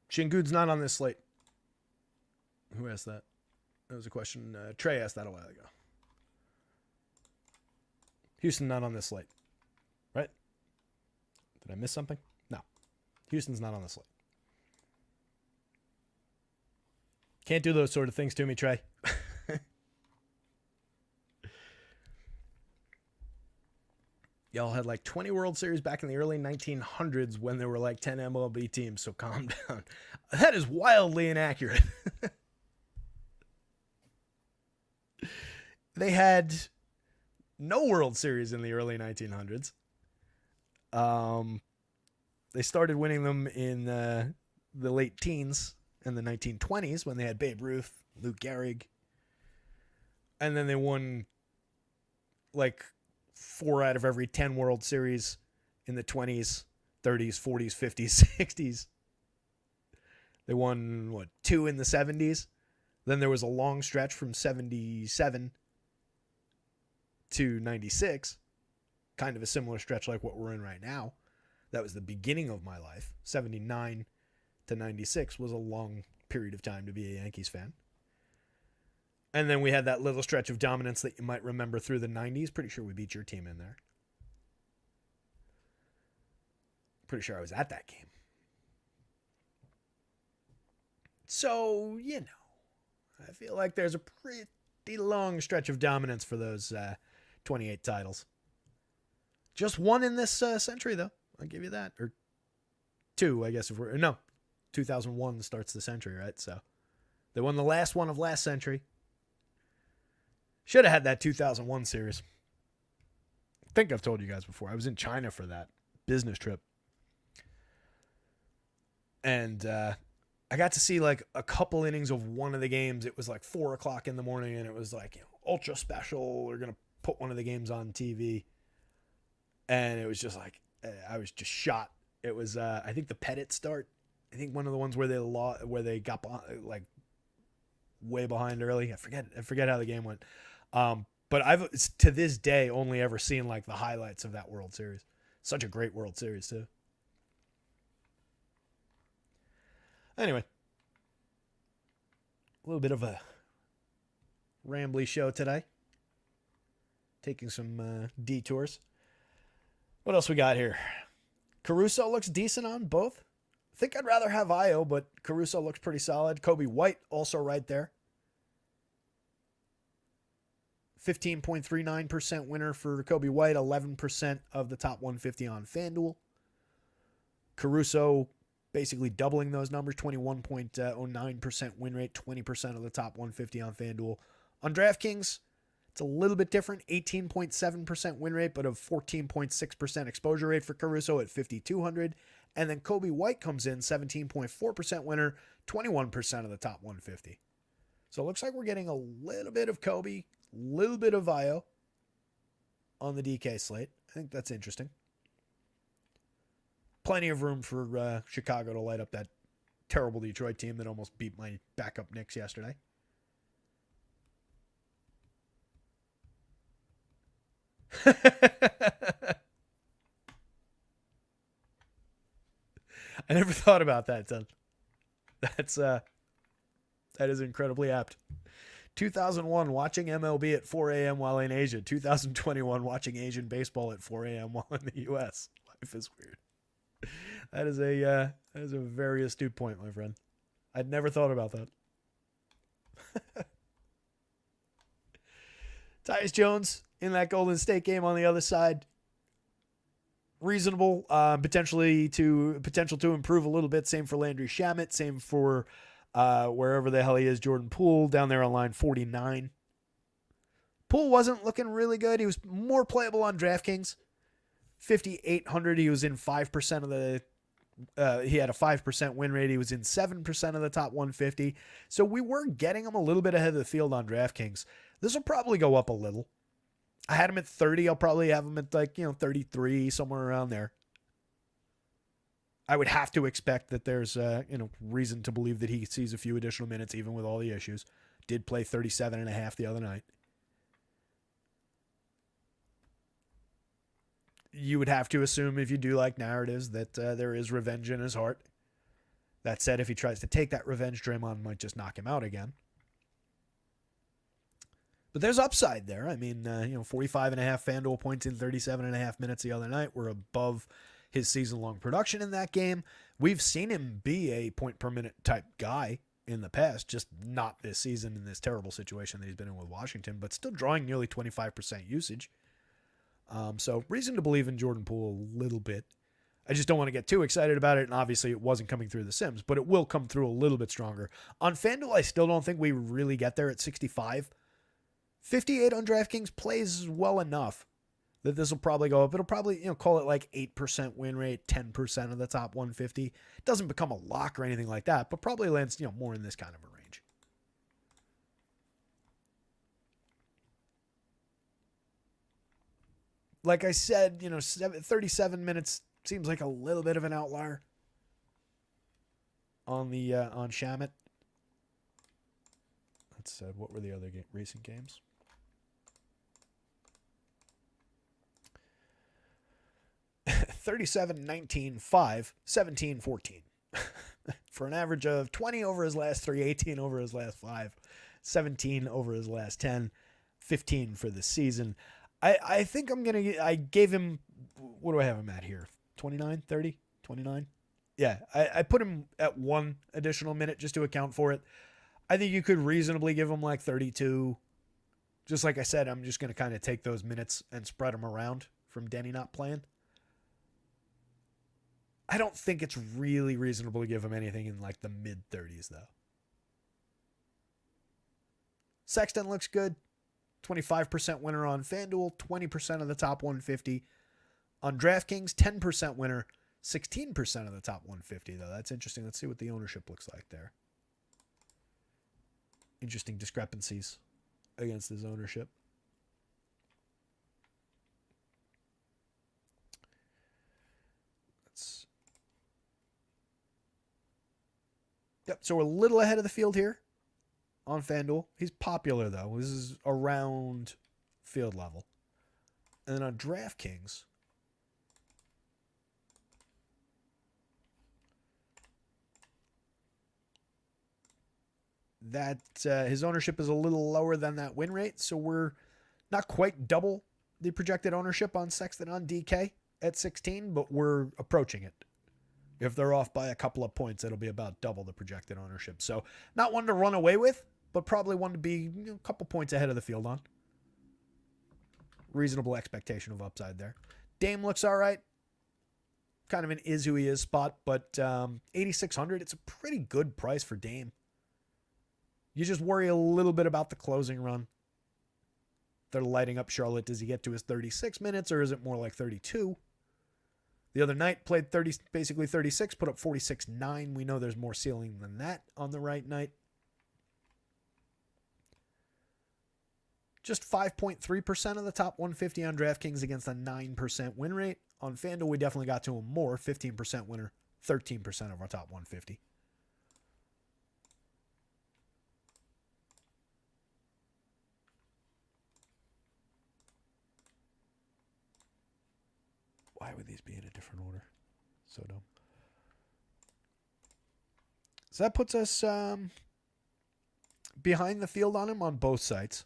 Shingun's not on this slate. Who asked that? That was a question. Trey asked that a while ago. Houston not on this slate. Right? Did I miss something? No. Houston's not on the slate. Can't do those sort of things to me, Trey. Y'all had like 20 World Series back in the early 1900s when there were like 10 MLB teams, so calm down. That is wildly inaccurate. They had no World Series in the early 1900s. They started winning them in the late teens in the 1920s when they had Babe Ruth, Lou Gehrig. And then they won like 4 out of every 10 World Series in the 20s, 30s, 40s, 50s, 60s. They won, 2 in the 70s? Then there was a long stretch from 77 to 96. Kind of a similar stretch like what we're in right now. That was the beginning of my life. 79 to 96 was a long period of time to be a Yankees fan. And then we had that little stretch of dominance that you might remember through the 90s. Pretty sure we beat your team in there. Pretty sure I was at that game. So, I feel like there's a pretty long stretch of dominance for those 28 titles. Just one in this century, though. I'll give you that. Or 2, I guess. 2001 starts the century, right? So they won the last one of last century. Should have had that 2001 series. I think I've told you guys before. I was in China for that business trip. And I got to see like a couple innings of one of the games. It was like 4 o'clock in the morning and it was like, ultra special. We're going to put one of the games on TV. And it was just like, I was just shot. It was, I think the Pettit start. I think one of the ones where they got like way behind early. I forget how the game went. But I've to this day only ever seen like the highlights of that World Series. Such a great World Series too. Anyway, a little bit of a rambly show today. Taking some detours. What else we got here? Caruso looks decent on both. I think I'd rather have Io, but Caruso looks pretty solid. Kobe White also right there. 15.39% winner for Kobe White, 11% of the top 150 on FanDuel. Caruso basically doubling those numbers, 21.09% win rate, 20% of the top 150 on FanDuel. On DraftKings, it's a little bit different, 18.7% win rate, but of 14.6% exposure rate for Caruso at 5,200. And then Kobe White comes in, 17.4% winner, 21% of the top 150. So it looks like we're getting a little bit of Kobe, a little bit of Io on the DK slate. I think that's interesting. Plenty of room for Chicago to light up that terrible Detroit team that almost beat my backup Knicks yesterday. I never thought about that, son. That is incredibly apt. 2001, watching MLB at 4 a.m. while in Asia. 2021, watching Asian baseball at 4 a.m. while in the U.S. Life is weird. That is a very astute point, my friend. I'd never thought about that. Tyus Jones in that Golden State game on the other side. Reasonable, potential to improve a little bit. Same for Landry Shamet. Same for wherever the hell he is, Jordan Poole down there on line 49. Poole wasn't looking really good. He was more playable on DraftKings. 5,800. He was in 5% of the. He had a 5% win rate. He was in 7% of the top 150. So we were getting him a little bit ahead of the field on DraftKings. This will probably go up a little. I had him at 30. I'll probably have him at 33, somewhere around there. I would have to expect that there's reason to believe that he sees a few additional minutes even with all the issues. Did play 37.5 the other night. You would have to assume, if you do like narratives, that there is revenge in his heart. That said, if he tries to take that revenge, Draymond might just knock him out again. But there's upside there. I mean, 45.5 FanDuel points in 37.5 minutes the other night. We're above his season-long production in that game. We've seen him be a point-per-minute type guy in the past, just not this season in this terrible situation that he's been in with Washington, but still drawing nearly 25% usage. So reason to believe in Jordan Poole a little bit. I just don't want to get too excited about it, and obviously it wasn't coming through the Sims, but it will come through a little bit stronger. On FanDuel, I still don't think we really get there at 65. 58 on DraftKings plays well enough that this will probably go up. It'll probably, call it like 8% win rate, 10% of the top 150. It doesn't become a lock or anything like that, but probably lands, more in this kind of a range. Like I said, 37 minutes seems like a little bit of an outlier on the on Shamet. That said, what were the other recent games? $37, 19, 5, 17, 14. For an average of 20 over his last 3, 18 over his last 5, 17 over his last 10, 15 for the season. I think I gave him, what do I have him at here? 29, 30, 29? Yeah, I put him at 1 additional minute just to account for it. I think you could reasonably give him like 32. Just like I said, I'm just going to kind of take those minutes and spread them around from Denny not playing. I don't think it's really reasonable to give him anything in like the mid-30s, though. Sexton looks good. 25% winner on FanDuel, 20% of the top 150. On DraftKings, 10% winner, 16% of the top 150, though. That's interesting. Let's see what the ownership looks like there. Interesting discrepancies against his ownership. Yep, so we're a little ahead of the field here on FanDuel. He's popular, though. This is around field level. And then on DraftKings, that his ownership is a little lower than that win rate, so we're not quite double the projected ownership on Sexton on DK at 16, but we're approaching it. If they're off by a couple of points, it'll be about double the projected ownership. So not one to run away with, but probably one to be a couple points ahead of the field on. Reasonable expectation of upside there. Dame looks all right. Kind of an is who he is spot, but 8,600, it's a pretty good price for Dame. You just worry a little bit about the closing run. They're lighting up Charlotte. Does he get to his 36 minutes, or is it more like 32? The other night played basically 36, put up 46.9. We know there's more ceiling than that on the right night. Just 5.3% of the top 150 on DraftKings against a 9% win rate. On FanDuel, we definitely got to him more. 15% winner, 13% of our top 150. Why would these be in a different order? So dumb. So that puts us behind the field on him on both sites.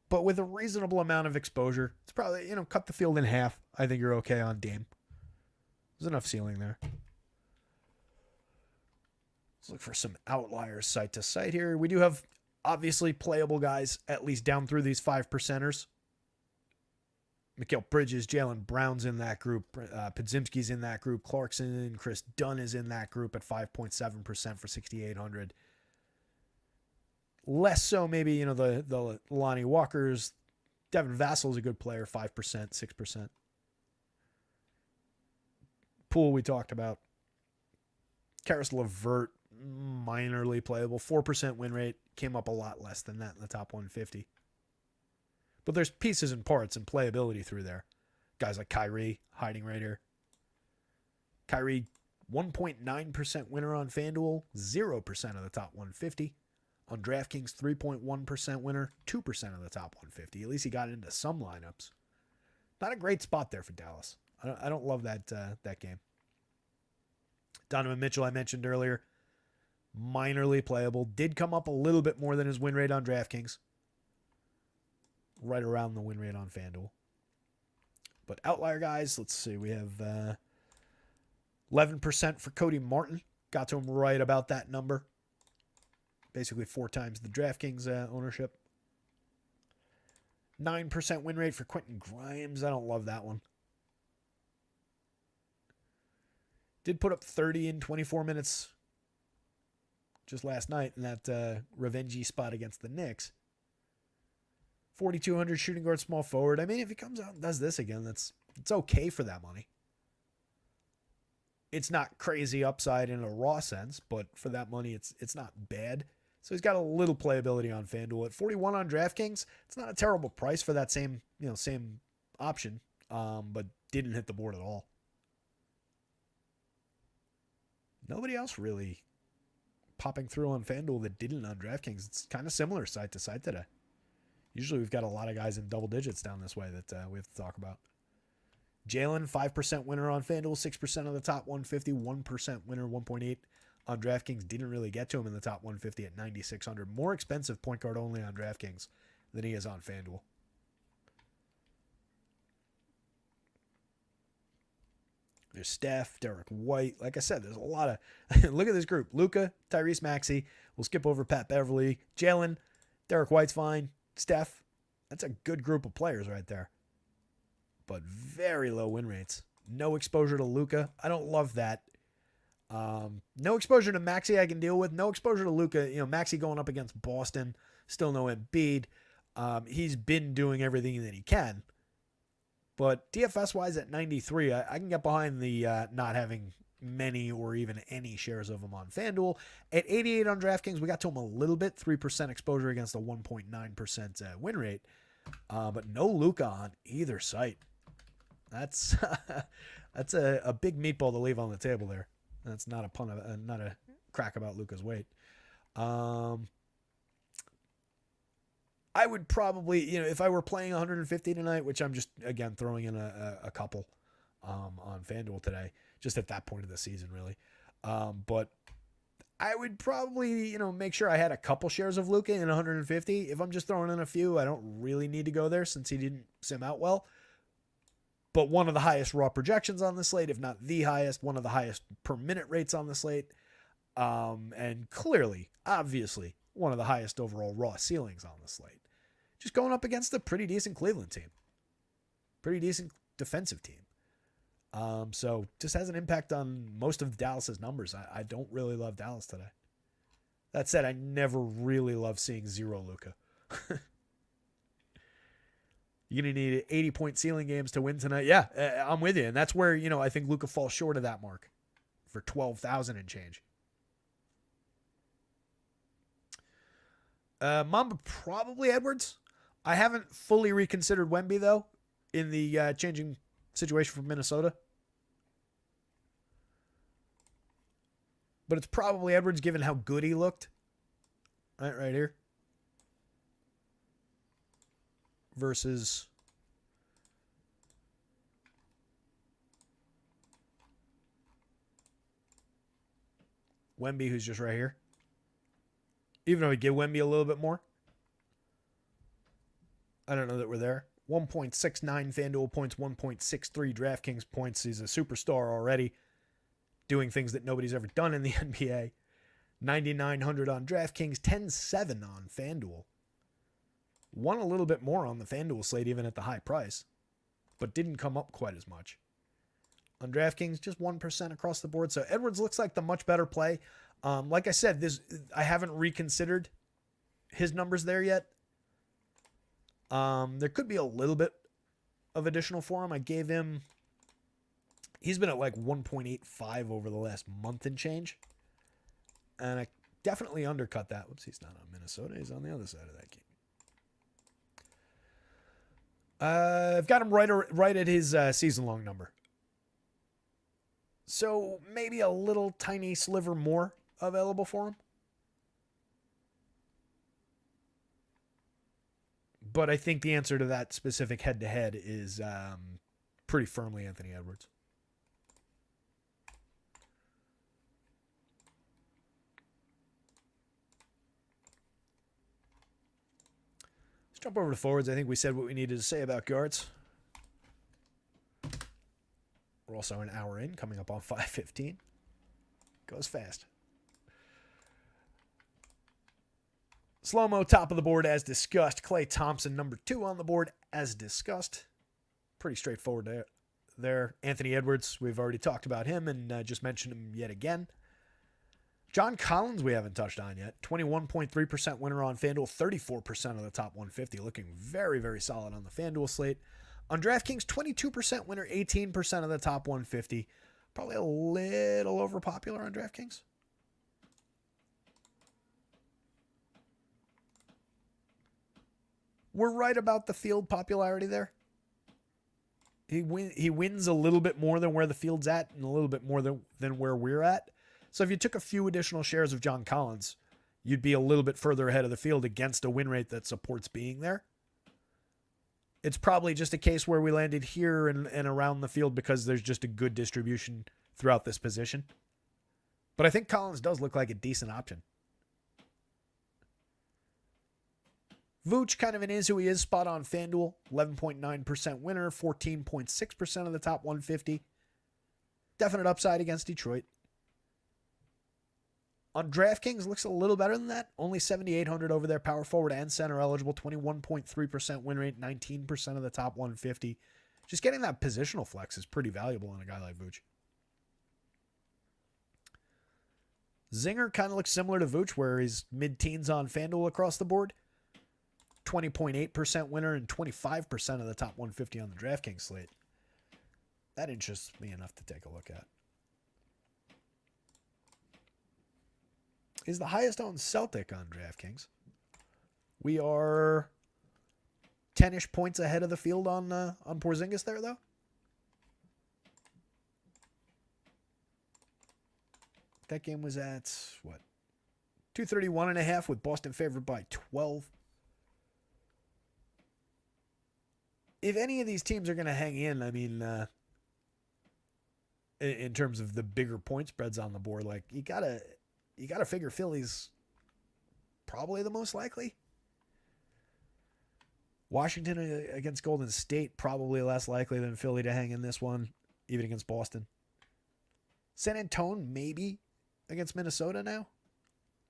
But with a reasonable amount of exposure, it's probably, cut the field in half. I think you're okay on Dame. There's enough ceiling there. Let's look for some outliers site to site here. We do have obviously playable guys at least down through these 5%ers. Mikal Bridges, Jaylen Brown's in that group. Podziemski's in that group. Clarkson, Chris Dunn is in that group at 5.7% for 6,800. Less so maybe, the Lonnie Walkers. Devin Vassal's a good player, 5%, 6%. Poole we talked about. Karis LeVert, minorly playable. 4% win rate. Came up a lot less than that in the top 150. But there's pieces and parts and playability through there. Guys like Kyrie hiding right here. Kyrie, 1.9% winner on FanDuel, 0% of the top 150. On DraftKings, 3.1% winner, 2% of the top 150. At least he got into some lineups. Not a great spot there for Dallas. I don't love that game. Donovan Mitchell, I mentioned earlier, minorly playable. Did come up a little bit more than his win rate on DraftKings. Right around the win rate on FanDuel. But outlier guys, let's see. We have 11% for Cody Martin. Got to him right about that number. Basically 4 times the DraftKings ownership. 9% win rate for Quentin Grimes. I don't love that one. Did put up 30 in 24 minutes just last night in that revenge spot against the Knicks. 4,200 shooting guard, small forward. I mean, if he comes out and does this again, it's okay for that money. It's not crazy upside in a raw sense, but for that money, it's not bad. So he's got a little playability on FanDuel. At 41 on DraftKings, it's not a terrible price for that same option, but didn't hit the board at all. Nobody else really popping through on FanDuel that didn't on DraftKings. It's kind of similar site to site today. Usually we've got a lot of guys in double digits down this way that we have to talk about. Jaylen, 5% winner on FanDuel, 6% of the top 150, 1% winner, 1.8 on DraftKings. Didn't really get to him in the top 150 at 9,600. More expensive point guard only on DraftKings than he is on FanDuel. There's Steph, Derek White. Like I said, there's a lot of... Look at this group. Luka, Tyrese Maxey. We'll skip over Pat Beverly. Jaylen, Derek White's fine. Steph, that's a good group of players right there. But very low win rates. No exposure to Luka. I don't love that. No exposure to Maxey I can deal with. No exposure to Luka. Maxey going up against Boston. Still no Embiid. He's been doing everything that he can. But DFS-wise at 93, I can get behind the not having many or even any shares of him on FanDuel. At 88 on DraftKings, we got to him a little bit. 3% exposure against a 1.9% win rate. But no Luka on either site. That's that's a big meatball to leave on the table there. That's not a pun of not a crack about Luka's weight. I I would probably, if I were playing 150 tonight, which I'm just, again, throwing in a couple on FanDuel today, just at that point of the season, really. But I would probably, make sure I had a couple shares of Luka in 150. If I'm just throwing in a few, I don't really need to go there since he didn't sim out well. But one of the highest raw projections on the slate, if not the highest, one of the highest per minute rates on the slate. And clearly, obviously, one of the highest overall raw ceilings on the slate. Just going up against a pretty decent Cleveland team. Pretty decent defensive team. So just has an impact on most of Dallas's numbers. I don't really love Dallas today. That said, I never really love seeing zero Luka. You're going to need 80-point ceiling games to win tonight. Yeah, I'm with you. And that's where, I think Luka falls short of that mark for 12,000 and change. Mamba, probably Edwards. I haven't fully reconsidered Wemby, though, in the changing situation for Minnesota. But it's probably Edwards given how good he looked. Right here. Versus Wemby, who's just right here. Even though we give Wemby a little bit more. I don't know that we're there. 1.69 FanDuel points, 1.63 DraftKings points. He's a superstar already, doing things that nobody's ever done in the NBA. 9,900 on DraftKings, 10.7 on FanDuel. Won a little bit more on the FanDuel slate, even at the high price, but didn't come up quite as much. On DraftKings, just 1% across the board. So Edwards looks like the much better play. Like I said, I haven't reconsidered his numbers there yet. There could be a little bit of additional for him. I gave him, he's been at like 1.85 over the last month and change. And I definitely undercut that. Whoops, he's not on Minnesota. He's on the other side of that game. I've got him right at his season-long number. So maybe a little tiny sliver more available for him. But I think the answer to that specific head-to-head is pretty firmly Anthony Edwards. Let's jump over to forwards. I think we said what we needed to say about guards. We're also an hour in, coming up on 5:15. Goes fast. Slow-mo, top of the board as discussed. Klay Thompson, number 2 on the board as discussed. Pretty straightforward there. Anthony Edwards, we've already talked about him and just mentioned him yet again. John Collins, we haven't touched on yet. 21.3% winner on FanDuel, 34% of the top 150. Looking very, very solid on the FanDuel slate. On DraftKings, 22% winner, 18% of the top 150. Probably a little overpopular on DraftKings. We're right about the field popularity there. He wins a little bit more than where the field's at and a little bit more than where we're at. So if you took a few additional shares of John Collins, you'd be a little bit further ahead of the field against a win rate that supports being there. It's probably just a case where we landed here and around the field because there's just a good distribution throughout this position. But I think Collins does look like a decent option. Vooch, kind of an is who he is, spot on FanDuel. 11.9% winner, 14.6% of the top 150. Definite upside against Detroit. On DraftKings, looks a little better than that. Only 7,800 over there, power forward and center eligible. 21.3% win rate, 19% of the top 150. Just getting that positional flex is pretty valuable on a guy like Vooch. Zinger kind of looks similar to Vooch, where he's mid-teens on FanDuel across the board. 20.8% winner and 25% of the top 150 on the DraftKings slate. That interests me enough to take a look at. He's the highest owned Celtic on DraftKings. We are 10-ish points ahead of the field on Porzingis there, though. That game was at, what? 231.5 with Boston favored by 12. if any of these teams are going to hang in, I mean, in terms of the bigger point spreads on the board, like you gotta figure Philly's probably the most likely. Washington against Golden State, probably less likely than Philly to hang in this one, even against Boston. San Antonio, maybe against Minnesota now.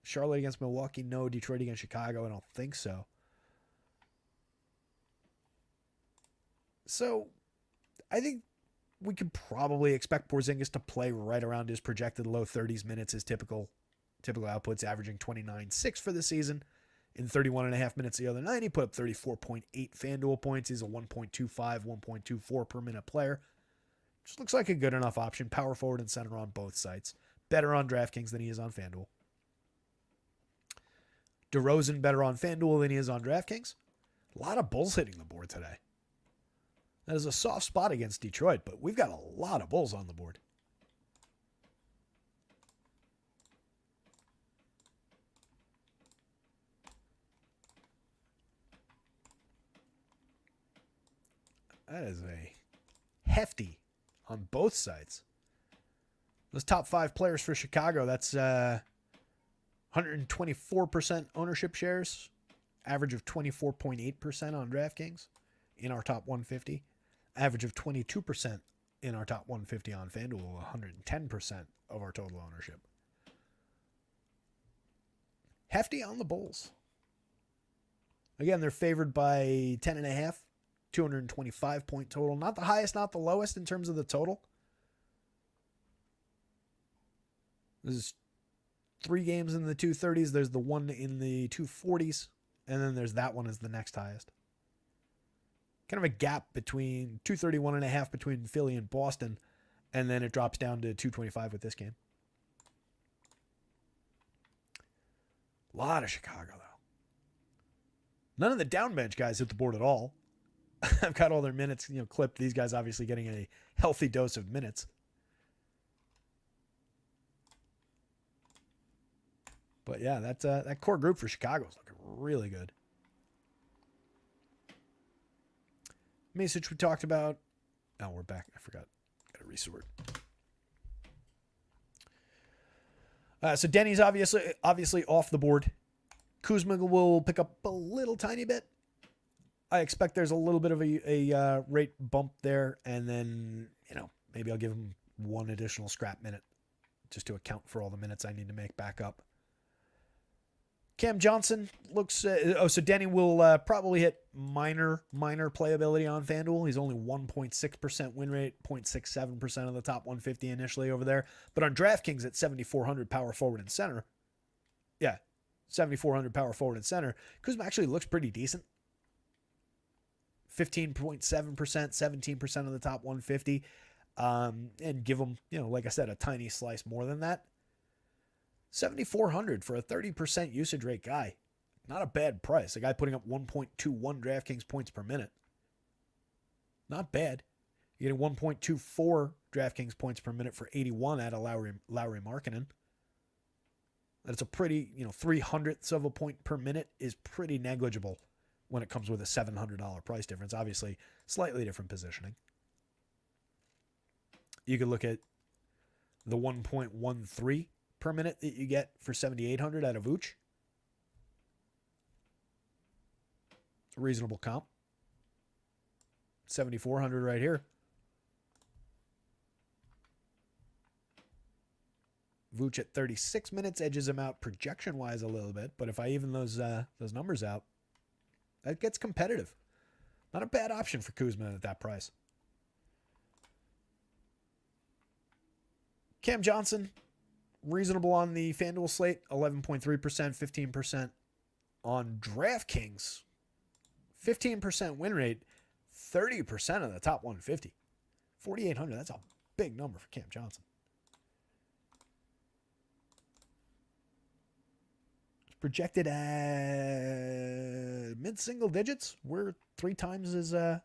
Charlotte against Milwaukee, no. Detroit against Chicago, I don't think so. So, I think we could probably expect Porzingis to play right around his projected low 30s minutes, his typical outputs, averaging 29.6 for the season. In 31.5 minutes the other night, he put up 34.8 FanDuel points. He's a 1.25, 1.24 per minute player. Just looks like a good enough option. Power forward and center on both sites. Better on DraftKings than he is on FanDuel. DeRozan better on FanDuel than he is on DraftKings. A lot of Bulls hitting the board today. That is a soft spot against Detroit, but we've got a lot of Bulls on the board. That is a hefty on both sides. Those top 5 players for Chicago, that's 124% ownership shares, average of 24.8% on DraftKings in our top 150, average of 22% in our top 150 on FanDuel, 110% of our total ownership. Hefty on the Bulls. Again, they're favored by 10.5. 225 point total. Not the highest, not the lowest in terms of the total. There's 3 games in the 230s. There's the one in the 240s. And then there's that one as the next highest. Kind of a gap between 231.5 between Philly and Boston. And then it drops down to 225 with this game. A lot of Chicago, though. None of the downbench guys hit the board at all. I've got all their minutes, clipped. These guys obviously getting a healthy dose of minutes. But yeah, that core group for Chicago is looking really good. Message we talked about. Oh, we're back. I forgot. Got to resort. So Denny's obviously off the board. Kuzma will pick up a little tiny bit. I expect there's a little bit of a rate bump there, and then, maybe I'll give him one additional scrap minute just to account for all the minutes I need to make back up. Cam Johnson looks... so Denny will probably hit minor playability on FanDuel. He's only 1.6% win rate, 0.67% of the top 150 initially over there. But on DraftKings at 7,400 power forward and center, 7,400 power forward and center, Kuzma actually looks pretty decent. 15.7%, 17% of the top 150. And give them, like I said, a tiny slice more than that. 7,400 for a 30% usage rate guy. Not a bad price. A guy putting up 1.21 DraftKings points per minute. Not bad. You're getting 1.24 DraftKings points per minute for 81 out of Lowry Markkanen. That's a pretty, 300ths of a point per minute is pretty negligible when it comes with a $700 price difference. Obviously, slightly different positioning. You could look at the 1.13 per minute that you get for 7,800 out of Vooch. It's a reasonable comp. 7,400 right here. Vooch at 36 minutes edges him out projection-wise a little bit, but if I even those numbers out, that gets competitive. Not a bad option for Kuzma at that price. Cam Johnson, reasonable on the FanDuel slate, 11.3%, 15% on DraftKings. 15% win rate, 30% of the top 150. 4,800, that's a big number for Cam Johnson. It's projected at mid-single digits. We're 3 times the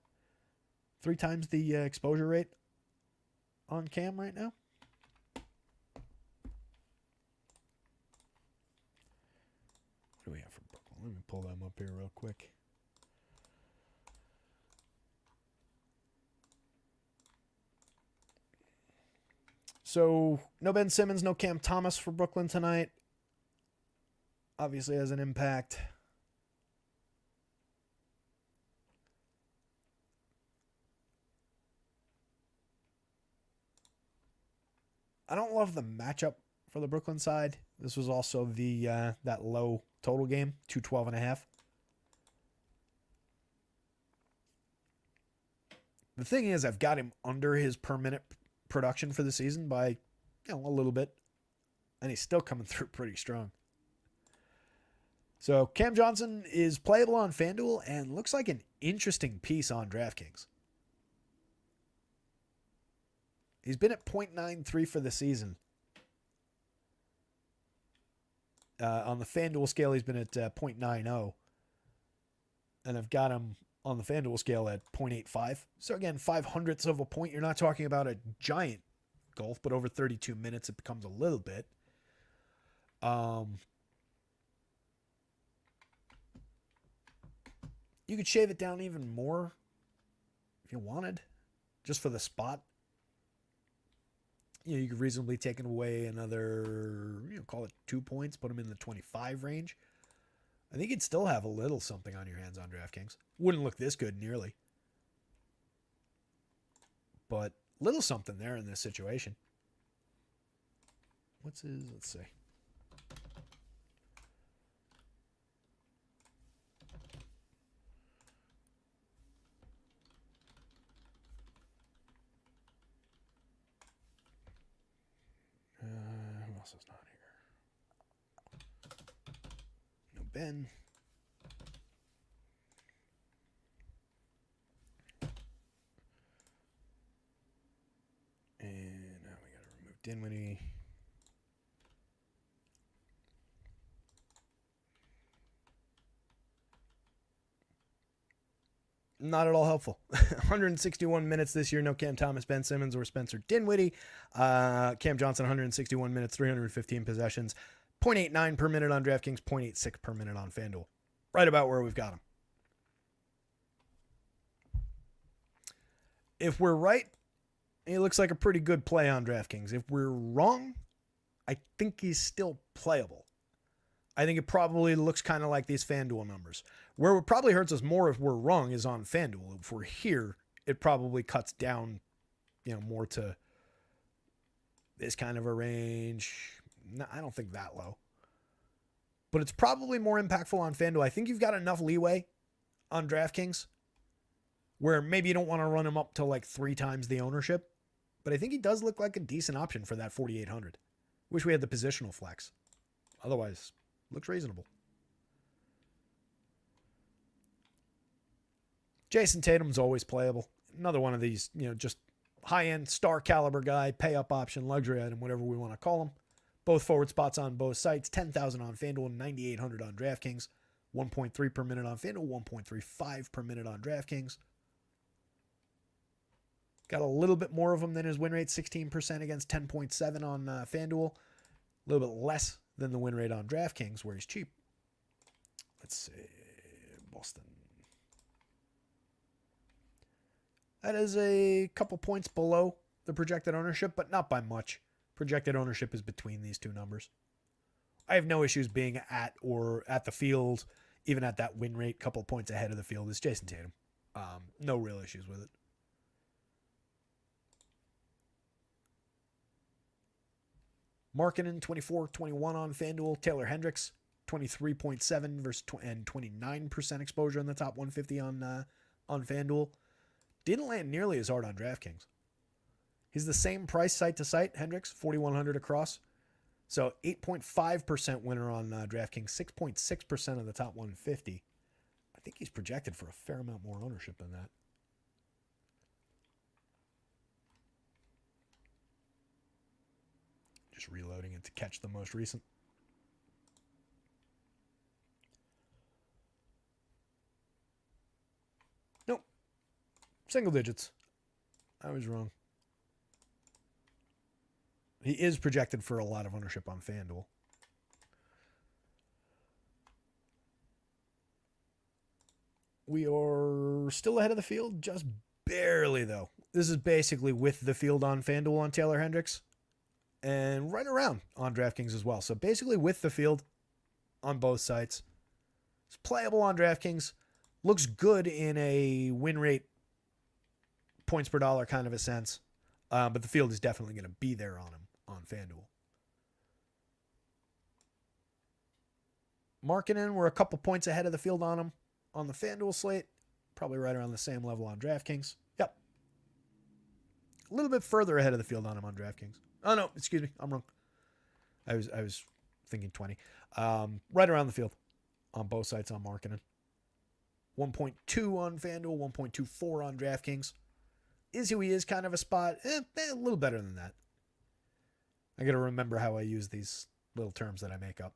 exposure rate on Cam right now. What do we have for Brooklyn? Let me pull them up here real quick. So, no Ben Simmons, no Cam Thomas for Brooklyn tonight. Obviously has an impact. I don't love the matchup for the Brooklyn side. This was also the that low total game, 212.5. The thing is, I've got him under his per minute production for the season by, a little bit, and he's still coming through pretty strong. So Cam Johnson is playable on FanDuel and looks like an interesting piece on DraftKings. He's been at 0.93 for the season. On the FanDuel scale, he's been at 0.90. And I've got him on the FanDuel scale at 0.85. So again, 0.05 of a point. You're not talking about a giant gulf, but over 32 minutes, it becomes a little bit. You could shave it down even more if you wanted, just for the spot. You could reasonably take away another, call it 2 points, put him in the 25 range. I think you'd still have a little something on your hands on DraftKings. Wouldn't look this good nearly. But little something there in this situation. Let's see. Who else is not here? No Ben. And now we got to remove Dinwiddie. Not at all helpful. 161 minutes this year. No Cam Thomas, Ben Simmons, or Spencer Dinwiddie. Cam Johnson, 161 minutes, 315 possessions. 0.89 per minute on DraftKings, 0.86 per minute on FanDuel. Right about where we've got him. If we're right, he looks like a pretty good play on DraftKings. If we're wrong, I think he's still playable. I think it probably looks kind of like these FanDuel numbers. Where it probably hurts us more if we're wrong is on FanDuel. If we're here, it probably cuts down, more to this kind of a range. No, I don't think that low. But it's probably more impactful on FanDuel. I think you've got enough leeway on DraftKings where maybe you don't want to run him up to like 3 times the ownership. But I think he does look like a decent option for that 4,800. Wish we had the positional flex. Otherwise, looks reasonable. Jason Tatum's always playable. Another one of these, just high-end star caliber guy, pay-up option, luxury item, whatever we want to call them. Both forward spots on both sites. 10,000 on FanDuel, 9,800 on DraftKings. 1.3 per minute on FanDuel, 1.35 per minute on DraftKings. Got a little bit more of them than his win rate, 16% against 10.7 on FanDuel. A little bit less than the win rate on DraftKings, where he's cheap. Let's see. Boston. That is a couple points below the projected ownership, but not by much. Projected ownership is between these two numbers. I have no issues being at or at the field, even at that win rate, couple points ahead of the field. It's Jason Tatum. No real issues with it. Markkanen, 24-21 on FanDuel. Taylor Hendricks, 23.7 versus and 29% exposure in the top 150 on FanDuel. Didn't land nearly as hard on DraftKings. He's the same price site to site, Hendricks, 4,100 across. So 8.5% winner on DraftKings, 6.6% of the top 150. I think he's projected for a fair amount more ownership than that. Just reloading it to catch the most recent. Nope. Single digits. I was wrong. He is projected for a lot of ownership on FanDuel. We are still ahead of the field, just barely though. This is basically with the field on FanDuel on Taylor Hendricks. and right around on DraftKings as well. So basically with the field on both sites. It's playable on DraftKings. Looks good in a win rate, points per dollar kind of a sense. But the field is definitely going to be there on him on FanDuel. Markkanen, we're a couple points ahead of the field on him on the FanDuel slate. Probably right around the same level on DraftKings. Yep. A little bit further ahead of the field on him on DraftKings. Oh, no, excuse me. I'm wrong. I was thinking 20. Right around the field on both sites on Markkanen. 1.2 on FanDuel, 1.24 on DraftKings. Is who he is kind of a spot. A little better than that. I got to remember how I use these little terms that I make up.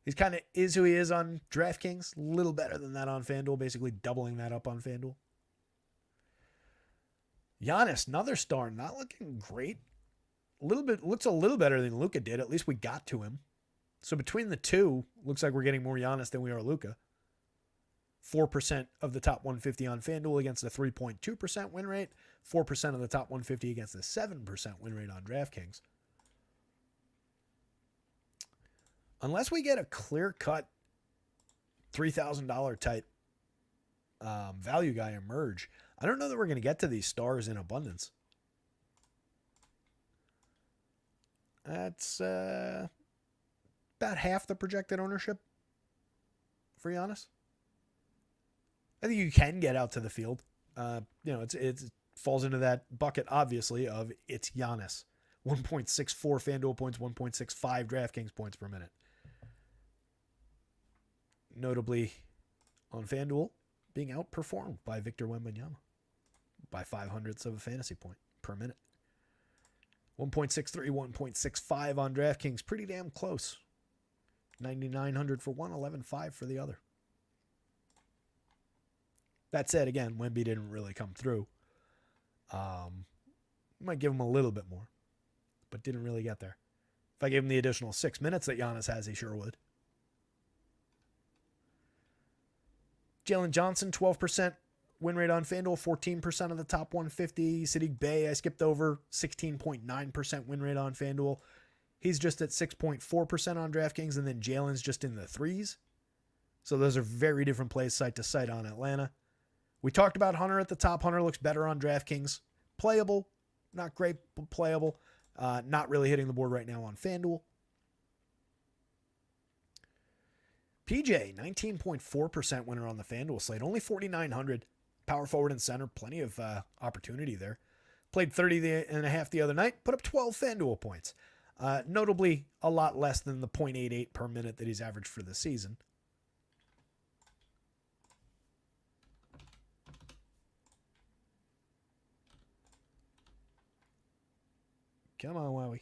He's kind of is who he is on DraftKings. A little better than that on FanDuel. Basically doubling that up on FanDuel. Giannis, another star. Not looking great. Looks a little better than Luka did. At least we got to him. So between the two, looks like we're getting more Giannis than we are Luka. 4% of the top 150 on FanDuel against a 3.2% win rate. 4% of the top 150 against a 7% win rate on DraftKings. Unless we get a clear-cut $3,000 type value guy emerge, I don't know that we're going to get to these stars in abundance. That's about half the projected ownership for Giannis. I think you can get out to the field. It falls into that bucket, obviously, of it's Giannis. 1.64 FanDuel points, 1.65 DraftKings points per minute. Notably, on FanDuel, being outperformed by Victor Wembanyama by 0.05 of a fantasy point per minute. 1.63, 1.65 on DraftKings. Pretty damn close. 9,900 for one, 11.5 for the other. That said, again, Wemby didn't really come through. Might give him a little bit more, but didn't really get there. If I gave him the additional 6 minutes that Giannis has, he sure would. Jalen Johnson, 12% win rate on FanDuel, 14% of the top 150. Sadiq Bey, I skipped over, 16.9% win rate on FanDuel. He's just at 6.4% on DraftKings, and then Jalen's just in the threes. So those are very different plays site to site on Atlanta. We talked about Hunter at the top. Hunter looks better on DraftKings. Playable, not great, but playable. Not really hitting the board right now on FanDuel. PJ, 19.4% winner on the FanDuel slate. Only 4,900. Power forward and center. Plenty of opportunity there. Played 30 and a half the other night. Put up 12 FanDuel points. Notably, a lot less than the 0.88 per minute that he's averaged for the season. Come on, Wowie.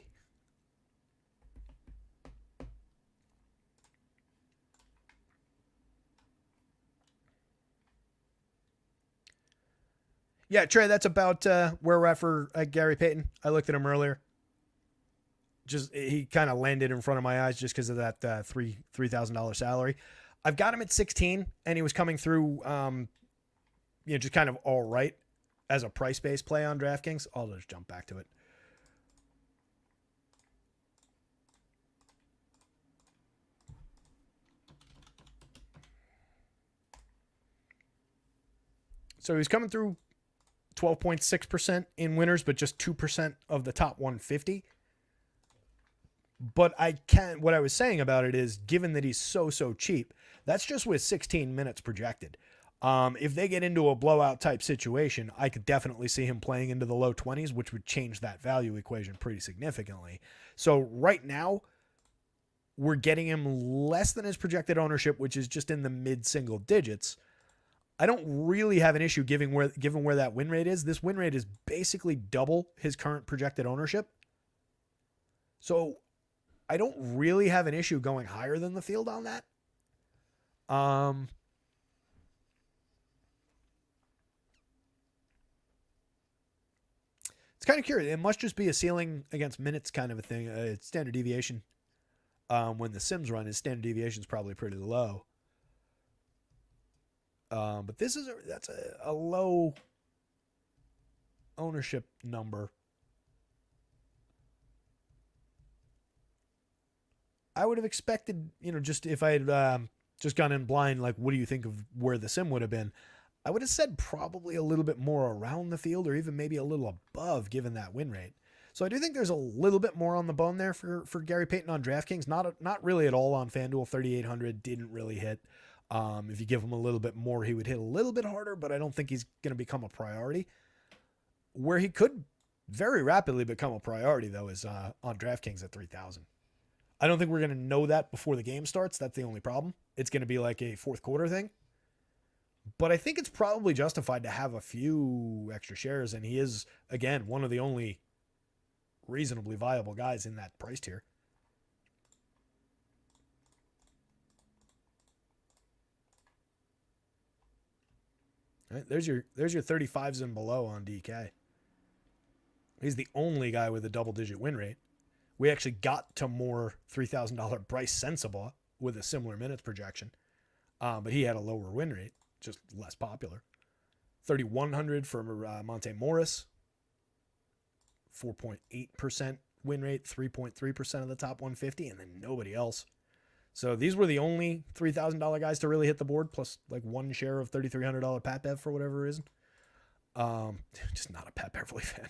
Yeah, Trey, that's about where we're at for Gary Payton. I looked at him earlier. He kind of landed in front of my eyes just because of that $3,000 salary. I've got him at 16, and he was coming through, just kind of all right as a price-based play on DraftKings. I'll just jump back to it. So he's coming through 12.6% in winners, but just 2% of the top 150. But what I was saying about it is, given that he's so cheap, that's just with 16 minutes projected. If they get into a blowout type situation, I could definitely see him playing into the low 20s, which would change that value equation pretty significantly. So right now, we're getting him less than his projected ownership, which is just in the mid-single digits. I don't really have an issue given where that win rate is. This win rate is basically double his current projected ownership. So I don't really have an issue going higher than the field on that. It's kind of curious. It must just be a ceiling against minutes kind of a thing. It's standard deviation. When the Sims run, his standard deviation is probably pretty low. But that's a low ownership number. I would have expected, just if I had just gone in blind, like, what do you think of where the sim would have been? I would have said probably a little bit more around the field or even maybe a little above given that win rate. So I do think there's a little bit more on the bone there for Gary Payton on DraftKings. Not really at all on FanDuel. 3,800 didn't really hit. If you give him a little bit more, he would hit a little bit harder, but I don't think he's going to become a priority. Where he could very rapidly become a priority, though, is on DraftKings at 3,000. I don't think we're going to know that before the game starts. That's the only problem. It's going to be like a fourth quarter thing. But I think it's probably justified to have a few extra shares, and he is, again, one of the only reasonably viable guys in that price tier. All right, there's your 35s and below on DK. He's the only guy with a double-digit win rate. We actually got to more $3,000 Bryce Sensabaugh with a similar minutes projection, but he had a lower win rate, just less popular. 3,100 for Monte Morris, 4.8% win rate, 3.3% of the top 150, and then nobody else. So these were the only $3,000 guys to really hit the board, plus like one share of $3,300 Pat Bev for whatever reason. Just not a Pat Beverly fan.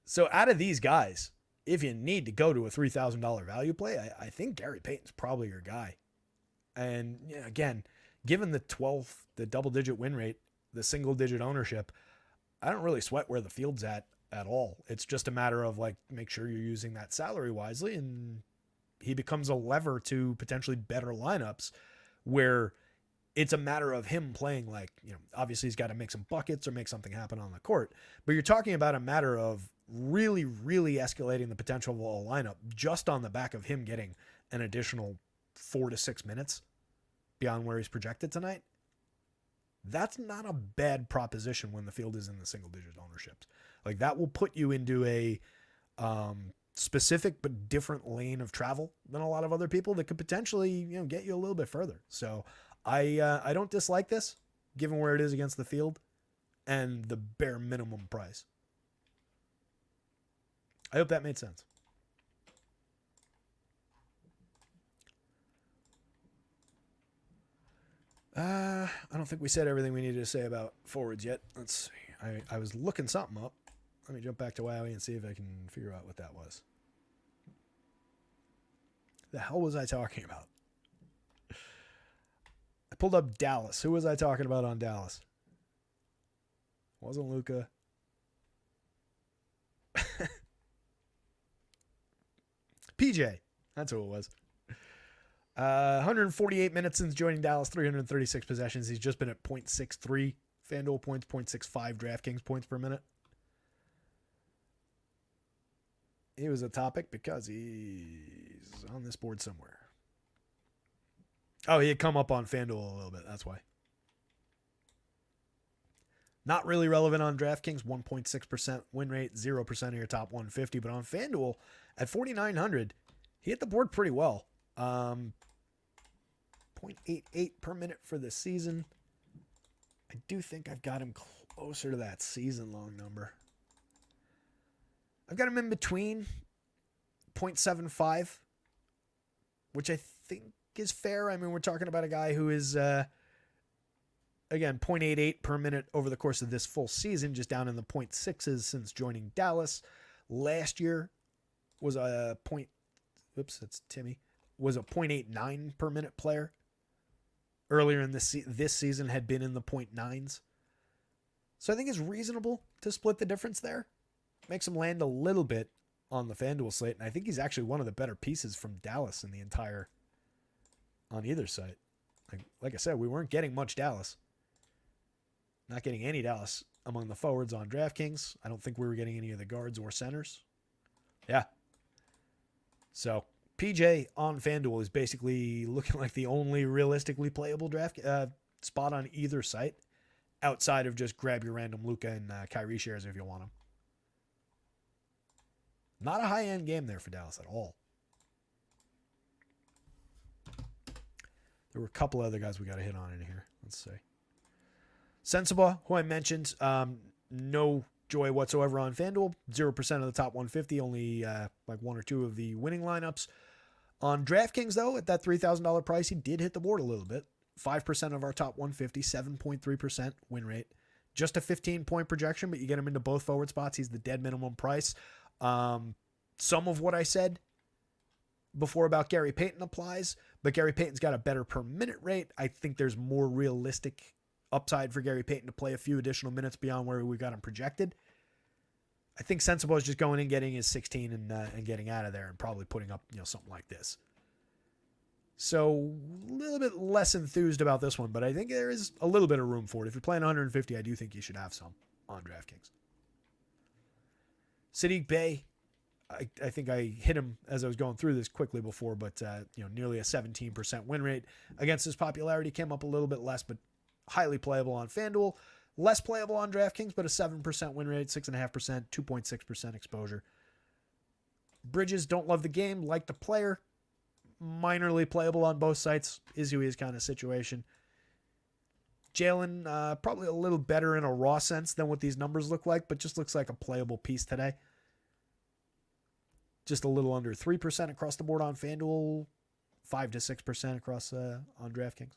So out of these guys, if you need to go to a $3,000 value play, I think Gary Payton's probably your guy. And again, given the double-digit win rate, the single-digit ownership, I don't really sweat where the field's at all. It's just a matter of like, make sure you're using that salary wisely, and he becomes a lever to potentially better lineups where it's a matter of him playing like, obviously he's got to make some buckets or make something happen on the court, but you're talking about a matter of really, really escalating the potential of a lineup just on the back of him getting an additional 4 to 6 minutes beyond where he's projected tonight. That's not a bad proposition when the field is in the single digit ownerships. Like that will put you into a specific but different lane of travel than a lot of other people that could potentially, get you a little bit further. So I don't dislike this given where it is against the field and the bare minimum price. I hope that made sense. I don't think we said everything we needed to say about forwards yet. Let's see. I was looking something up. Let me jump back to Wowie and see if I can figure out what that was. The hell was I talking about? I pulled up Dallas. Who was I talking about on Dallas? Wasn't Luka. PJ. That's who it was. 148 minutes since joining Dallas, 336 possessions. He's just been at 0.63 FanDuel points, 0.65 DraftKings points per minute. He was a topic because he's on this board somewhere. Oh, he had come up on FanDuel a little bit. That's why. Not really relevant on DraftKings, 1.6% win rate, 0% of your top 150. But on FanDuel, at 4,900, he hit the board pretty well. 0.88 per minute for the season. I do think I've got him closer to that season-long number. I've got him in between 0.75, which I think is fair. I mean, we're talking about a guy who is, again, 0.88 per minute over the course of this full season, just down in the 0.6s since joining Dallas. Last year was a that's Timmy. Was a 0.89 per minute player. Earlier in this season had been in the 0.9s. So I think it's reasonable to split the difference there. Makes him land a little bit on the FanDuel slate. And I think he's actually one of the better pieces from Dallas in the entire, on either side. Like I said, we weren't getting much Dallas. Not getting any Dallas among the forwards on DraftKings. I don't think we were getting any of the guards or centers. Yeah. So PJ on FanDuel is basically looking like the only realistically playable draft spot on either site, outside of just grab your random Luka and Kyrie shares if you want them. Not a high-end game there for Dallas at all. There were a couple other guys we got to hit on in here. Let's see. Sensabaugh, who I mentioned, no joy whatsoever on FanDuel. 0% of the top 150, only like one or two of the winning lineups. On DraftKings, though, at that $3,000 price, he did hit the board a little bit. 5% of our top 150, 7.3% win rate. Just a 15-point projection, but you get him into both forward spots. He's the dead minimum price. Some of what I said before about Gary Payton applies, but Gary Payton's got a better per minute rate. I think there's more realistic upside for Gary Payton to play a few additional minutes beyond where we got him projected. I think sensible is just going and getting his 16 and getting out of there and probably putting up something like this. So a little bit less enthused about this one, but I think there is a little bit of room for it. If you're playing 150, I do think you should have some on DraftKings. Sadiq Bey, I think I hit him as I was going through this quickly before, but nearly a 17% win rate. Against his popularity, came up a little bit less, but highly playable on FanDuel. Less playable on DraftKings, but a 7% win rate, 6.5%, 2.6% exposure. Bridges, don't love the game, like the player. Minorly playable on both sites. Is who he is kind of situation. Jalen, probably a little better in a raw sense than what these numbers look like, but just looks like a playable piece today. Just a little under 3% across the board on FanDuel, 5 to 6% across on DraftKings.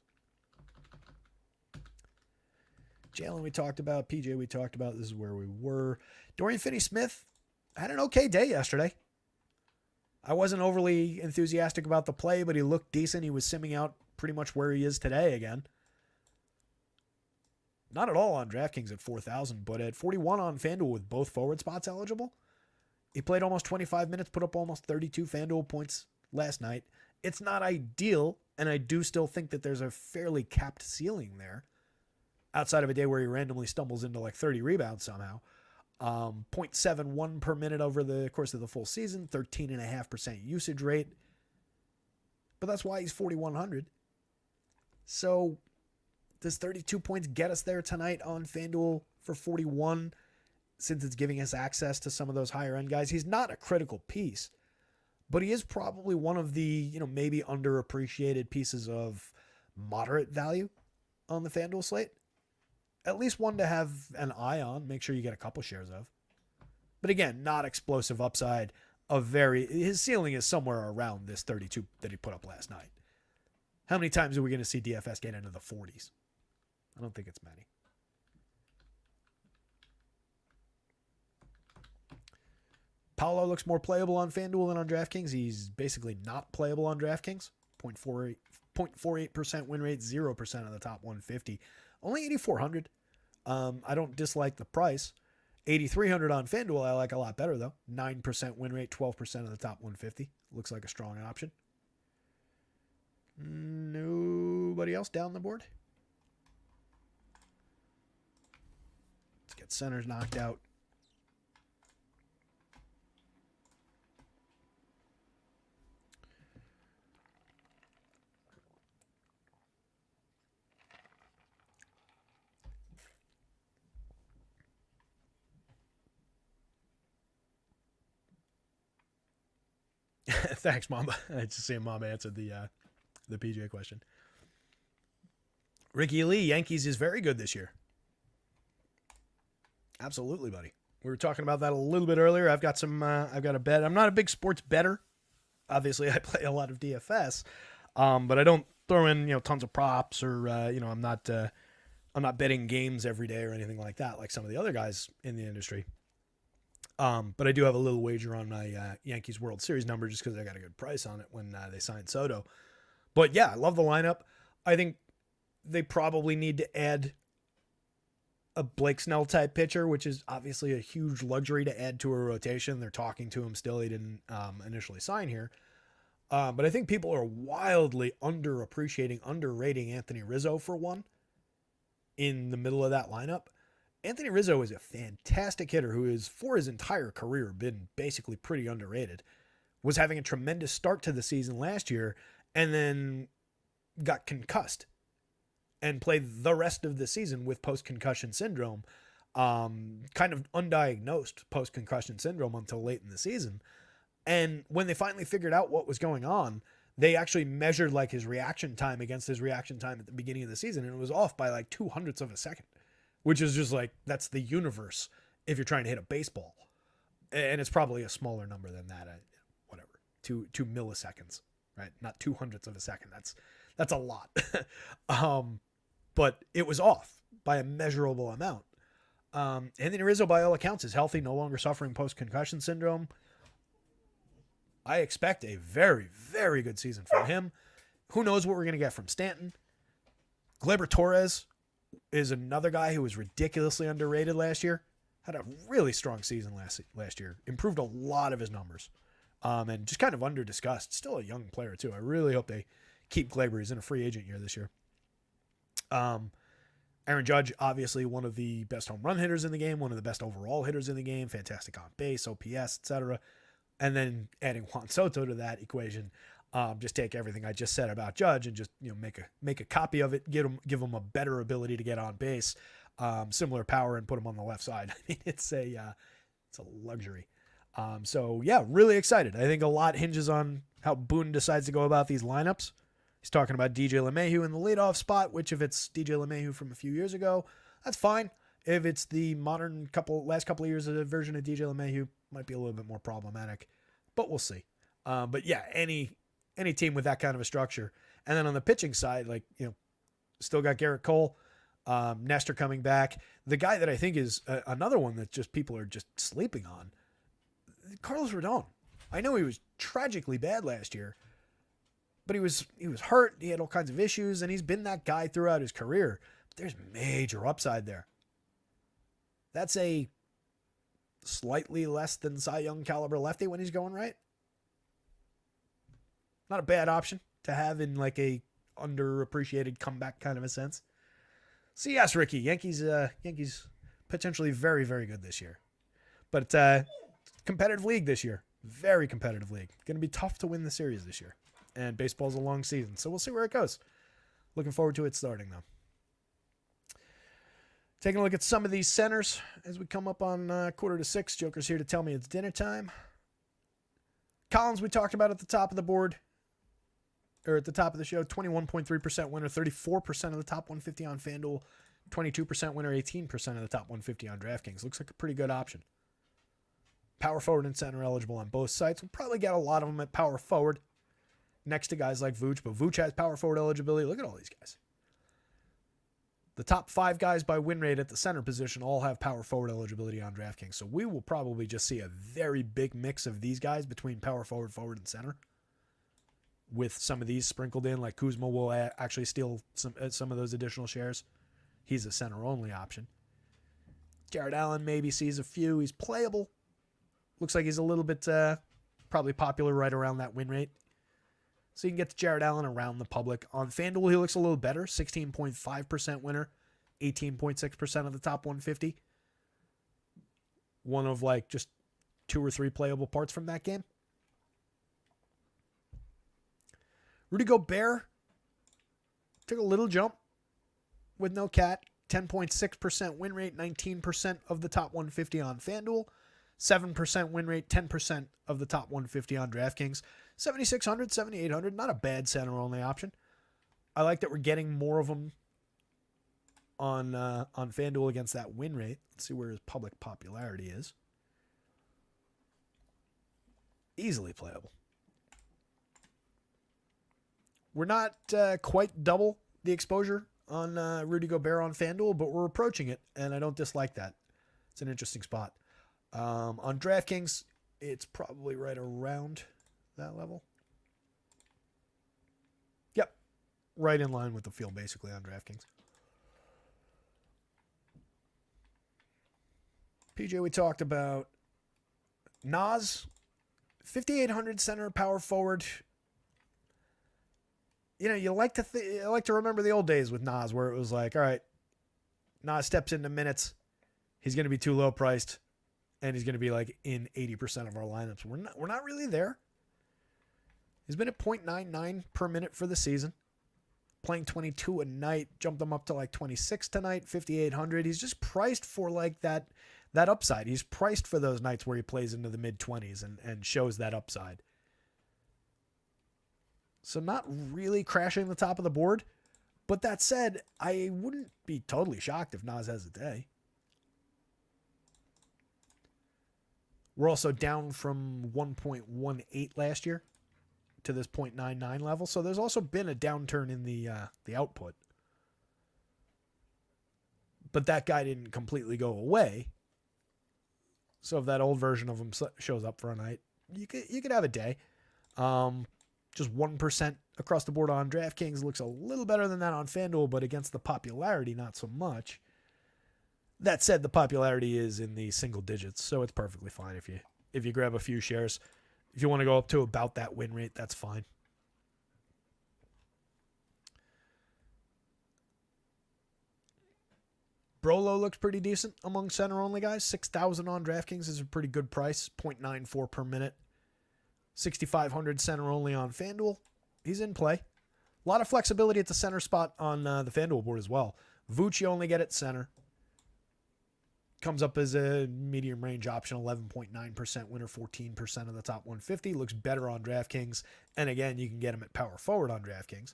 Jalen we talked about, PJ we talked about. This is where we were. Dorian Finney-Smith had an okay day yesterday. I wasn't overly enthusiastic about the play, but he looked decent. He was simming out pretty much where he is today again. Not at all on DraftKings at 4,000, but at 41 on FanDuel with both forward spots eligible. He played almost 25 minutes, put up almost 32 FanDuel points last night. It's not ideal, and I do still think that there's a fairly capped ceiling there. Outside of a day where he randomly stumbles into like 30 rebounds somehow. 0.71 per minute over the course of the full season, 13.5% usage rate. But that's why he's 4,100. So does 32 points get us there tonight on FanDuel for 41? Since it's giving us access to some of those higher end guys. He's not a critical piece, but he is probably one of the, maybe underappreciated pieces of moderate value on the FanDuel slate. At least one to have an eye on, make sure you get a couple shares of. But again, not explosive upside. His ceiling is somewhere around this 32 that he put up last night. How many times are we going to see DFS get into the 40s? I don't think it's many. Paolo looks more playable on FanDuel than on DraftKings. He's basically not playable on DraftKings. 0.48% win rate, 0% of the top 150. Only 8,400. I don't dislike the price. 8,300 on FanDuel I like a lot better, though. 9% win rate, 12% of the top 150. Looks like a strong option. Nobody else down the board? Let's get centers knocked out. Thanks, Mamba. I just see Mamba answered the PJ question. Ricky Lee, Yankees is very good this year. Absolutely, buddy. We were talking about that a little bit earlier. I've got a bet. I'm not a big sports bettor. Obviously, I play a lot of DFS, but I don't throw in tons of props or I'm not betting games every day or anything like that, like some of the other guys in the industry. But I do have a little wager on my Yankees World Series number just because I got a good price on it when they signed Soto. But yeah, I love the lineup. I think they probably need to add a Blake Snell type pitcher, which is obviously a huge luxury to add to a rotation. They're talking to him still. He didn't initially sign here. But I think people are wildly underrating Anthony Rizzo for one in the middle of that lineup. Anthony Rizzo is a fantastic hitter who is, for his entire career, been basically pretty underrated. Was having a tremendous start to the season last year and then got concussed and played the rest of the season with post-concussion syndrome. Kind of undiagnosed post-concussion syndrome until late in the season. And when they finally figured out what was going on, they actually measured like his reaction time against his reaction time at the beginning of the season, and it was off by like 0.02 of a second. Which is just like, that's the universe if you're trying to hit a baseball. And it's probably a smaller number than that. Whatever, 2 milliseconds, right? Not 200ths of a second. That's a lot. But it was off by a measurable amount. Anthony Rizzo, by all accounts, is healthy, no longer suffering post-concussion syndrome. I expect a very, very good season from him. Who knows what we're going to get from Stanton? Gleyber Torres is another guy who was ridiculously underrated last year. Had a really strong season last year. Improved a lot of his numbers. And just kind of under-discussed. Still a young player, too. I really hope they keep Gleyber. He's in a free agent year this year. Aaron Judge, obviously one of the best home run hitters in the game, one of the best overall hitters in the game, fantastic on base, OPS, etc. And then adding Juan Soto to that equation, just take everything I just said about Judge and just make a copy of it, give him a better ability to get on base, similar power, and put him on the left side. I mean, it's a luxury. So yeah, really excited. I think a lot hinges on how Boone decides to go about these lineups. He's talking about DJ LeMahieu in the leadoff spot, which if it's DJ LeMahieu from a few years ago, that's fine. If it's the modern last couple of years of the version of DJ LeMahieu, might be a little bit more problematic, but we'll see. But yeah, any team with that kind of a structure. And then on the pitching side, still got Garrett Cole, Nestor coming back. The guy that I think is another one that just people are just sleeping on, Carlos Rodon. I know he was tragically bad last year, but he was hurt. He had all kinds of issues, and he's been that guy throughout his career. But there's major upside there. That's a slightly less than Cy Young caliber lefty when he's going right. Not a bad option to have in like a underappreciated comeback kind of a sense. So yes, Ricky, Yankees potentially very, very good this year. But competitive league this year. Very competitive league. Going to be tough to win the series this year. And baseball's a long season, so we'll see where it goes. Looking forward to it starting, though. Taking a look at some of these centers as we come up on 5:45. Joker's here to tell me it's dinner time. Collins, we talked about at the top of the board, or at the top of the show, 21.3% winner, 34% of the top 150 on FanDuel, 22% winner, 18% of the top 150 on DraftKings. Looks like a pretty good option. Power forward and center eligible on both sites. We'll probably get a lot of them at power forward next to guys like Vooch, but Vooch has power forward eligibility. Look at all these guys. The top 5 guys by win rate at the center position all have power forward eligibility on DraftKings. So we will probably just see a very big mix of these guys between power forward, forward, and center. With some of these sprinkled in, like Kuzma will actually steal some of those additional shares. He's a center-only option. Jared Allen maybe sees a few. He's playable. Looks like he's a little bit probably popular right around that win rate. So you can get to Jared Allen around the public. On FanDuel, he looks a little better. 16.5% winner. 18.6% of the top 150. One of like just 2 or 3 playable parts from that game. Rudy Gobert took a little jump with no cat. 10.6% win rate. 19% of the top 150 on FanDuel. 7% win rate, 10% of the top 150 on DraftKings. 7,600, 7,800, not a bad center-only option. I like that we're getting more of them on FanDuel against that win rate. Let's see where his public popularity is. Easily playable. We're not quite double the exposure on Rudy Gobert on FanDuel, but we're approaching it, and I don't dislike that. It's an interesting spot. On DraftKings, it's probably right around that level. Yep. Right in line with the field, basically, on DraftKings. PJ, we talked about Nas, 5,800 center, power forward. You know, you like to remember the old days with Nas, where it was like, all right, Nas steps into minutes, he's going to be too low priced, and he's going to be like in 80% of our lineups. We're not really there. He's been at 0.99 per minute for the season. Playing 22 a night, jumped him up to like 26 tonight, 5,800. He's just priced for like that upside. He's priced for those nights where he plays into the mid-20s and shows that upside. So not really crashing the top of the board. But that said, I wouldn't be totally shocked if Nas has a day. We're also down from 1.18 last year to this 0.99 level. So there's also been a downturn in the output. But that guy didn't completely go away. So if that old version of him shows up for a night, you could have a day. Just 1% across the board on DraftKings looks a little better than that on FanDuel, but against the popularity, not so much. That said, the popularity is in the single digits, so it's perfectly fine if you grab a few shares. If you want to go up to about that win rate, that's fine. Brolo looks pretty decent among center-only guys. 6,000 on DraftKings is a pretty good price, 0.94 per minute. 6,500 center-only on FanDuel. He's in play. A lot of flexibility at the center spot on the FanDuel board as well. Vooch, you only get at center. Comes up as a medium range option, 11.9% winner, 14% of the top 150. Looks better on DraftKings. And again, you can get him at power forward on DraftKings.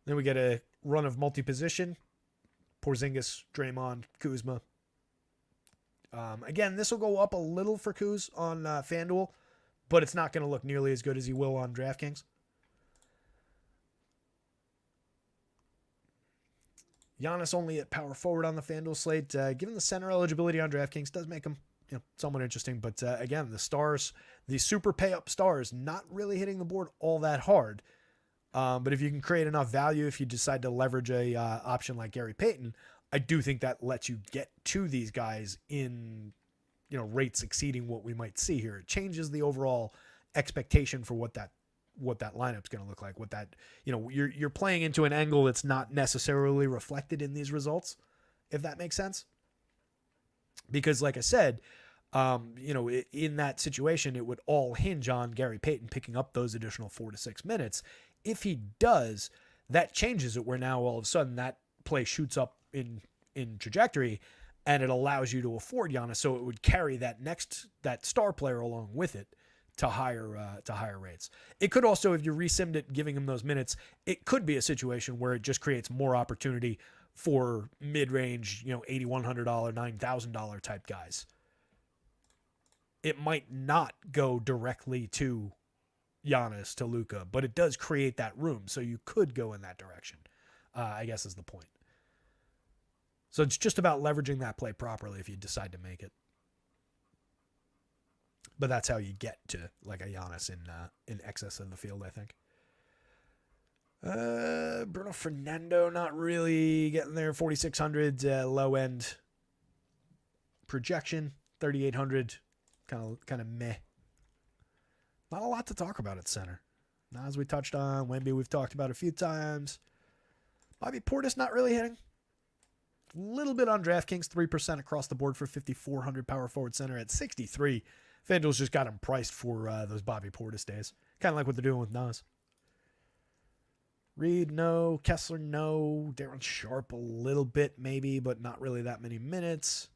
Then we get a run of multi-position. Porzingis, Draymond, Kuzma. Again, this will go up a little for Kuz on FanDuel, but it's not going to look nearly as good as he will on DraftKings. Giannis only at power forward on the FanDuel slate. Given the center eligibility on DraftKings, does make him somewhat interesting. But again, the stars, the super pay-up stars, not really hitting the board all that hard. But if you can create enough value, if you decide to leverage a option like Gary Payton, I do think that lets you get to these guys in rates exceeding what we might see here. It changes the overall expectation for what that lineup's going to look like. What that you're playing into an angle that's not necessarily reflected in these results, if that makes sense. Because, like I said, in that situation, it would all hinge on Gary Payton picking up those additional 4 to 6 minutes. If he does, that changes it where now all of a sudden that play shoots up in trajectory and it allows you to afford Giannis. So it would carry that star player along with it to higher rates. It could also, if you resimmed it, giving him those minutes, it could be a situation where it just creates more opportunity for mid-range, $8,100, $9,000 type guys. It might not go directly to Giannis, to Luka, but it does create that room, so you could go in that direction, I guess is the point. So it's just about leveraging that play properly if you decide to make it. But that's how you get to like a Giannis in excess of the field, I think. Bruno Fernando, not really getting there. 4,600 low end projection. 3,800, kind of meh. Not a lot to talk about at center. Now, as we touched on, Wemby we've talked about a few times. Bobby Portis not really hitting. A little bit on DraftKings, 3% across the board for 5,400 power forward center at 63. FanDuel's just got him priced for those Bobby Portis days. Kind of like what they're doing with Nas. Reed, no. Kessler, no. Darren Sharp, a little bit maybe, but not really that many minutes.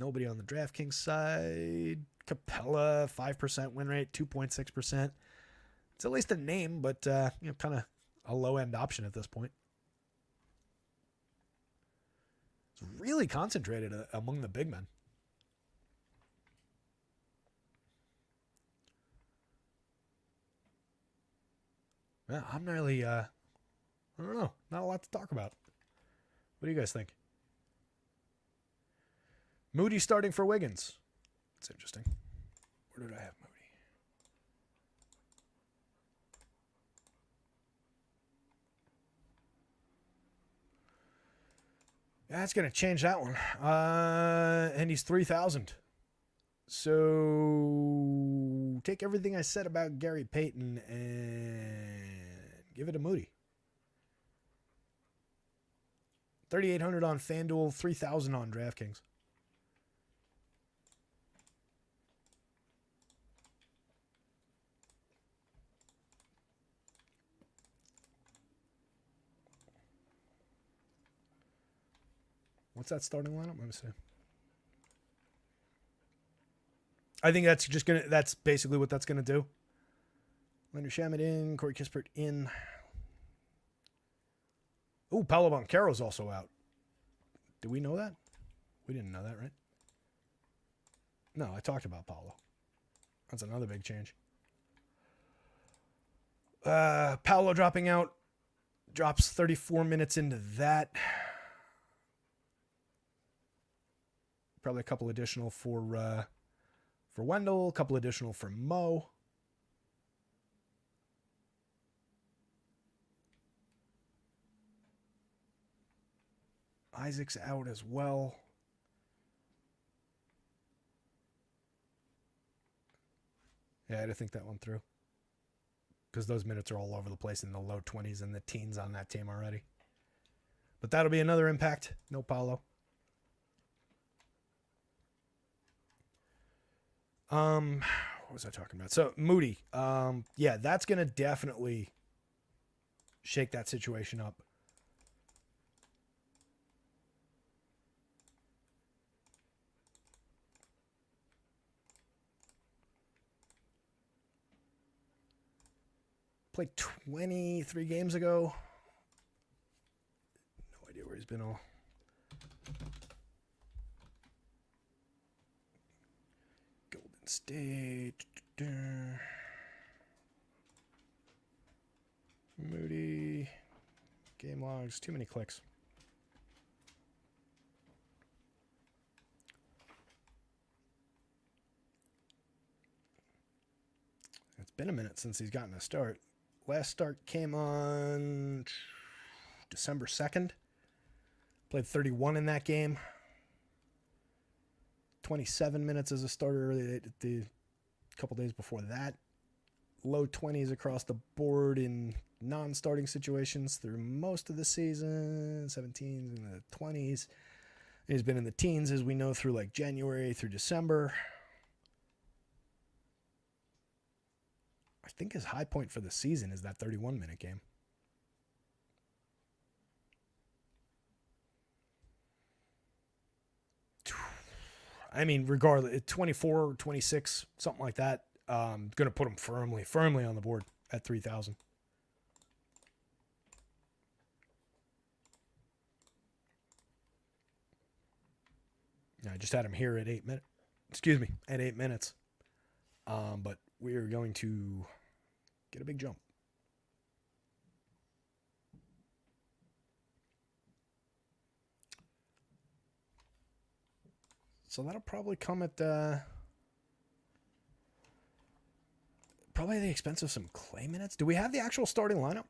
Nobody on the DraftKings side. Capella, 5% win rate, 2.6%. It's at least a name, but kind of a low-end option at this point. It's really concentrated among the big men. Yeah, I'm not really, I don't know. Not a lot to talk about. What do you guys think? Moody starting for Wiggins. That's interesting. Where did I have Moody? That's going to change that one. And he's 3,000. So take everything I said about Gary Payton and give it to Moody. 3,800 on FanDuel, 3,000 on DraftKings. What's that starting lineup? Let me see. I think that's basically what that's gonna do. Leonard Shamet in, Corey Kispert in. Oh, Paolo Banchero's also out. Did we know that? We didn't know that, right? No, I talked about Paulo. That's another big change. Paulo dropping out. Drops 34 minutes into that. Probably a couple additional for Wendell. A couple additional for Mo. Isaac's out as well. Yeah, I had to think that one through. Because those minutes are all over the place in the low 20s and the teens on that team already. But that'll be another impact. No Paulo. What was I talking about? So, Moody. Yeah, that's going to definitely shake that situation up. Played 23 games ago. No idea where he's been all. Golden State. Moody. Game logs. Too many clicks. It's been a minute since he's gotten a start. Last start came on December 2nd. Played 31 in that game. 27 minutes as a starter the couple days before that. Low 20s across the board in non-starting situations through most of the season. 17s and the 20s. He's been in the teens, as we know, through like January through December. I think his high point for the season is that 31-minute game. I mean, regardless, 24, 26, something like that. Going to put him firmly on the board at 3,000. I just had him here at 8 minutes. Excuse me, at 8 minutes. But we are going to get a big jump. So that'll probably come at probably the expense of some clay minutes. Do we have the actual starting lineup?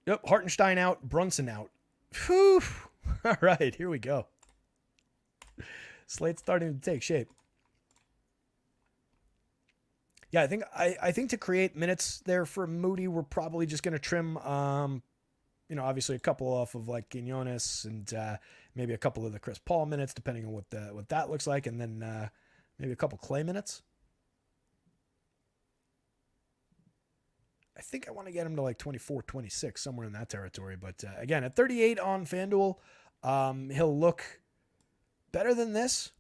Yep, Hartenstein out, Brunson out. Whew. All right, here we go. Slate's starting to take shape. Yeah, I think to create minutes there for Moody, we're probably just going to trim, obviously a couple off of like Quinones and maybe a couple of the Chris Paul minutes, depending on what that looks like, and then maybe a couple Clay minutes. I think I want to get him to like 24, 26, somewhere in that territory. But again, at 38 on FanDuel, he'll look better than this,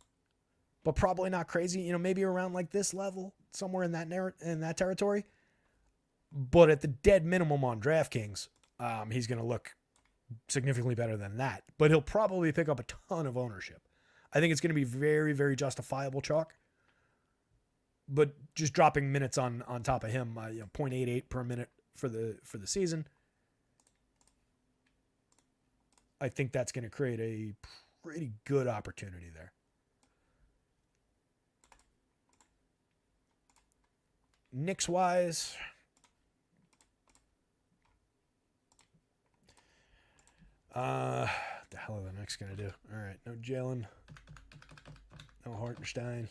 but probably not crazy. Maybe around like this level, somewhere in that territory. But at the dead minimum on DraftKings, he's going to look significantly better than that. But he'll probably pick up a ton of ownership. I think it's going to be very, very justifiable chalk. But just dropping minutes on top of him, 0.88 per minute for the season, I think that's going to create a pretty good opportunity there. Knicks-wise, the hell are the Knicks going to do? All right, no Jalen, no Hartenstein.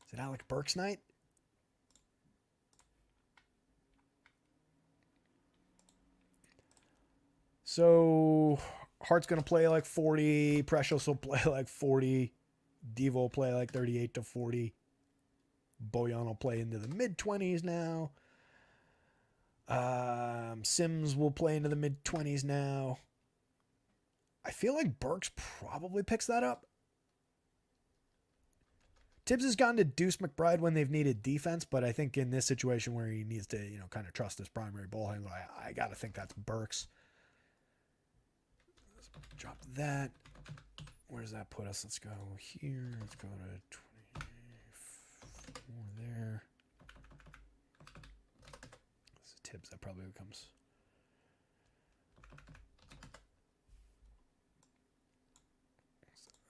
Is it Alec Burks night? So Hart's going to play like 40. Precious will play like 40. Devo will play like 38 to 40. Bojan will play into the mid-20s now. Sims will play into the mid-20s now. I feel like Burks probably picks that up. Tibbs has gone to Deuce McBride when they've needed defense, but I think in this situation where he needs to, kind of trust his primary ball handler, I got to think that's Burks. Let's drop that. Where does that put us? Let's go here. Let's go to 24 there. This is Tibbs. That probably becomes...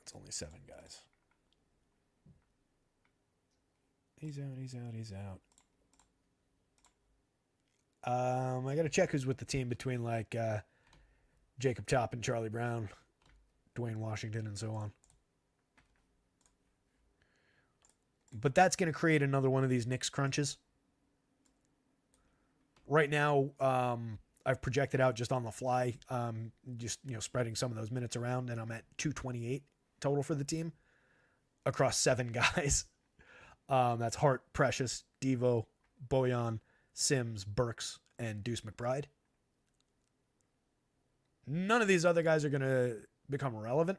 It's only 7 guys. He's out. I got to check who's with the team between like Jacob Chop and Charlie Brown, Dwayne Washington, and so on. But that's going to create another one of these Knicks crunches. Right now, I've projected out just on the fly, just spreading some of those minutes around, and I'm at 228 total for the team across 7 guys. That's Hart, Precious, Devo, Bojan, Sims, Burks, and Deuce McBride. None of these other guys are going to become relevant.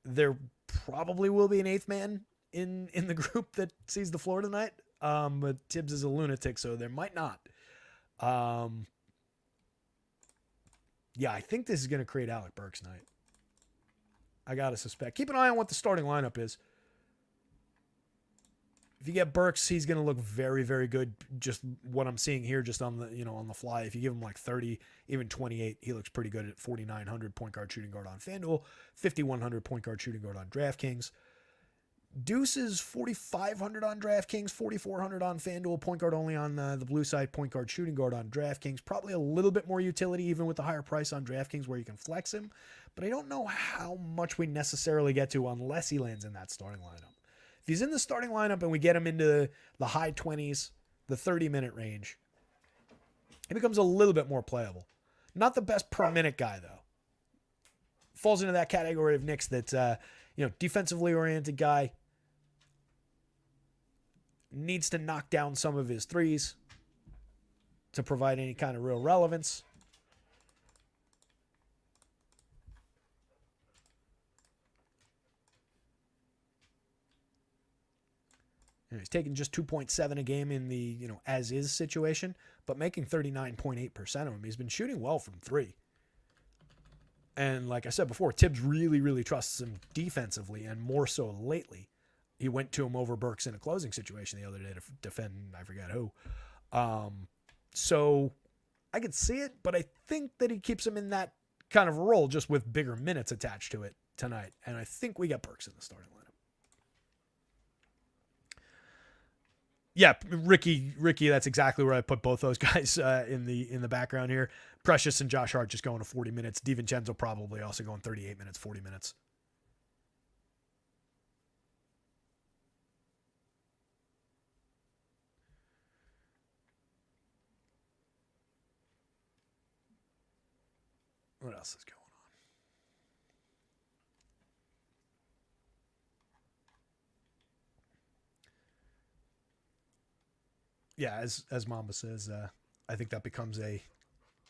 There probably will be an 8th man in the group that sees the floor tonight. But Tibbs is a lunatic, so there might not. Yeah, I think this is going to create Alec Burks night. I got to suspect. Keep an eye on what the starting lineup is. If you get Burks, he's going to look very, very good. Just what I'm seeing here, just on the on the fly. If you give him like 30, even 28, he looks pretty good at 4,900 point guard shooting guard on FanDuel, 5,100 point guard shooting guard on DraftKings. Deuce is 4,500 on DraftKings, 4,400 on FanDuel, point guard only on the blue side, point guard shooting guard on DraftKings. Probably a little bit more utility even with the higher price on DraftKings where you can flex him. But I don't know how much we necessarily get to unless he lands in that starting lineup. If he's in the starting lineup and we get him into the high 20s, the 30-minute range, he becomes a little bit more playable. Not the best per-minute guy, though. Falls into that category of Knicks that's, defensively oriented guy. Needs to knock down some of his threes to provide any kind of real relevance. He's taking just 2.7 a game in the, as-is situation, but making 39.8% of them. He's been shooting well from 3. And like I said before, Tibbs really, really trusts him defensively, and more so lately. He went to him over Burks in a closing situation the other day to defend, I forget who. So I could see it, but I think that he keeps him in that kind of role just with bigger minutes attached to it tonight. And I think we got Burks in the starting lineup. Yeah, Ricky, that's exactly where I put both those guys in the background here. Precious and Josh Hart just going to 40 minutes. DiVincenzo probably also going 38 minutes, 40 minutes. What else is going on? Yeah, as Mamba says, I think that becomes a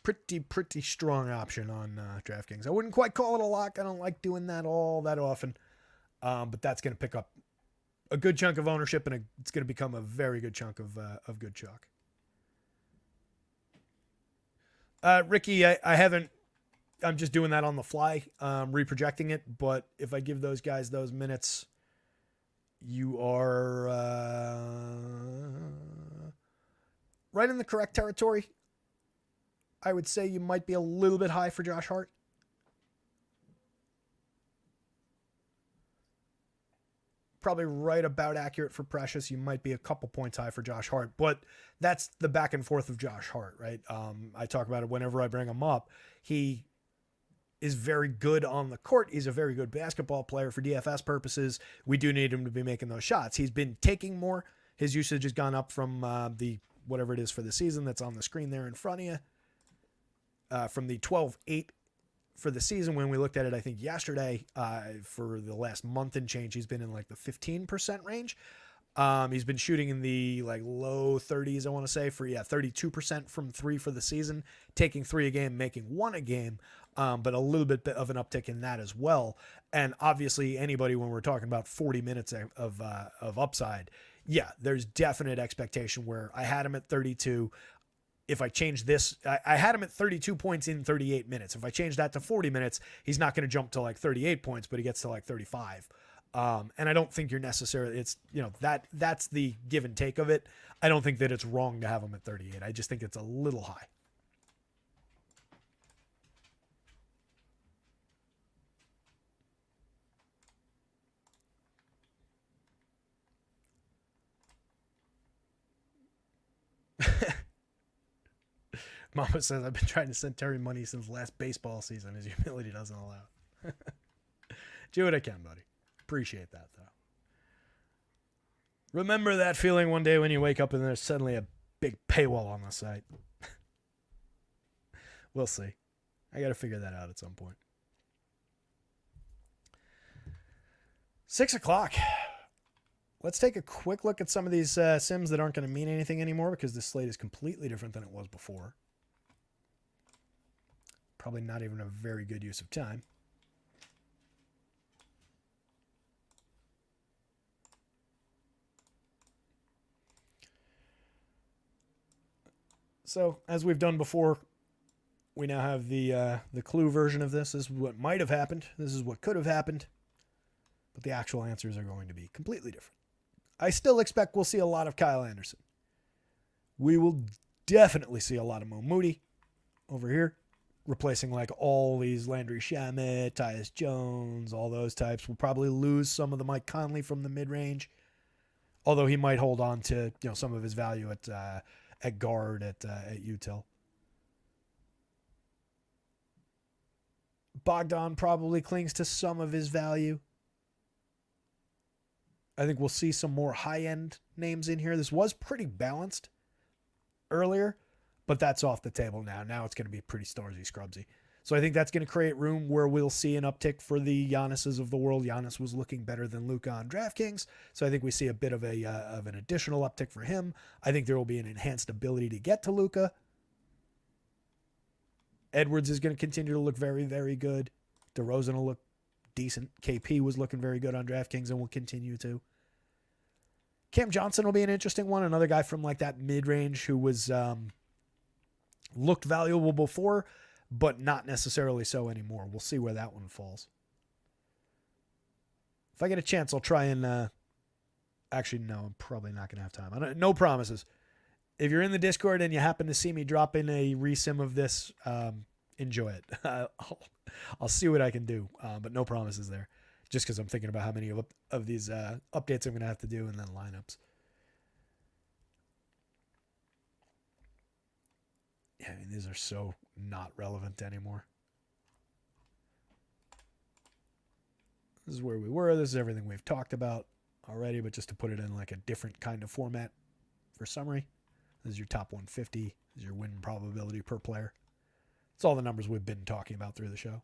pretty strong option on DraftKings. I wouldn't quite call it a lock. I don't like doing that all that often. But that's going to pick up a good chunk of ownership, and it's going to become a very good chunk of good chalk. Ricky, I haven't. I'm just doing that on the fly, reprojecting it. But if I give those guys those minutes, you are right in the correct territory. I would say you might be a little bit high for Josh Hart. Probably right about accurate for Precious. You might be a couple points high for Josh Hart, but that's the back and forth of Josh Hart, right? I talk about it whenever I bring him up. He is very good on the court. He's a very good basketball player for DFS purposes. We do need him to be making those shots. He's been taking more. His usage has gone up from the whatever it is for the season that's on the screen there in front of you. From the 12-8 for the season when we looked at it, I think yesterday, for the last month and change, he's been in like the 15% range. He's been shooting in the like low 30s, I want to say, for 32% from 3 for the season, taking 3 a game, making 1 a game, but a little bit of an uptick in that as well. And obviously anybody, when we're talking about 40 minutes of upside, there's definite expectation where I had him at 32. if I change this, I had him at 32 points in 38 minutes. If I change that to 40 minutes, he's not going to jump to like 38 points, but he gets to like 35. And I don't think you're necessarily, it's, that's the give and take of it. I don't think that it's wrong to have him at 38. I just think it's a little high. Mama says, I've been trying to send Terry money since last baseball season. His humility doesn't allow. Do what I can, buddy. Appreciate that, though. Remember that feeling one day when you wake up and there's suddenly a big paywall on the site. We'll see. I got to figure that out at some point. 6 o'clock. Let's take a quick look at some of these sims that aren't going to mean anything anymore because this slate is completely different than it was before. Probably not even a very good use of time. So, as we've done before, we now have the clue version of this. This is what might have happened. This is what could have happened. But the actual answers are going to be completely different. I still expect we'll see a lot of Kyle Anderson. We will definitely see a lot of Mo Moody over here, replacing like all these Landry Shamet, Tyus Jones, all those types. We'll probably lose some of the Mike Conley from the mid-range, although he might hold on to some of his value at guard at util. Bogdan probably clings to some of his value. I think we'll see some more high-end names in here. This was pretty balanced earlier, but that's off the table now. Now it's going to be pretty Starsy Scrubsy. So I think that's going to create room where we'll see an uptick for the Giannis's of the world. Giannis was looking better than Luka on DraftKings, so I think we see a bit of an additional uptick for him. I think there will be an enhanced ability to get to Luka. Edwards is going to continue to look very, very good. DeRozan will look decent. KP was looking very good on DraftKings and will continue to. Cam Johnson will be an interesting one. Another guy from like that mid-range who was looked valuable before, but not necessarily so anymore. We'll see where that one falls. If I get a chance, I'll try and actually, no, I'm probably not going to have time. No promises. If you're in the Discord and you happen to see me drop in a resim of this, enjoy it. I'll see what I can do, but no promises there. Just because I'm thinking about how many of these updates I'm going to have to do and then lineups. Yeah, I mean, these are so not relevant anymore. This is where we were. This is everything we've talked about already, but just to put it in like a different kind of format for summary. This is your top 150. This is your win probability per player. It's all the numbers we've been talking about through the show.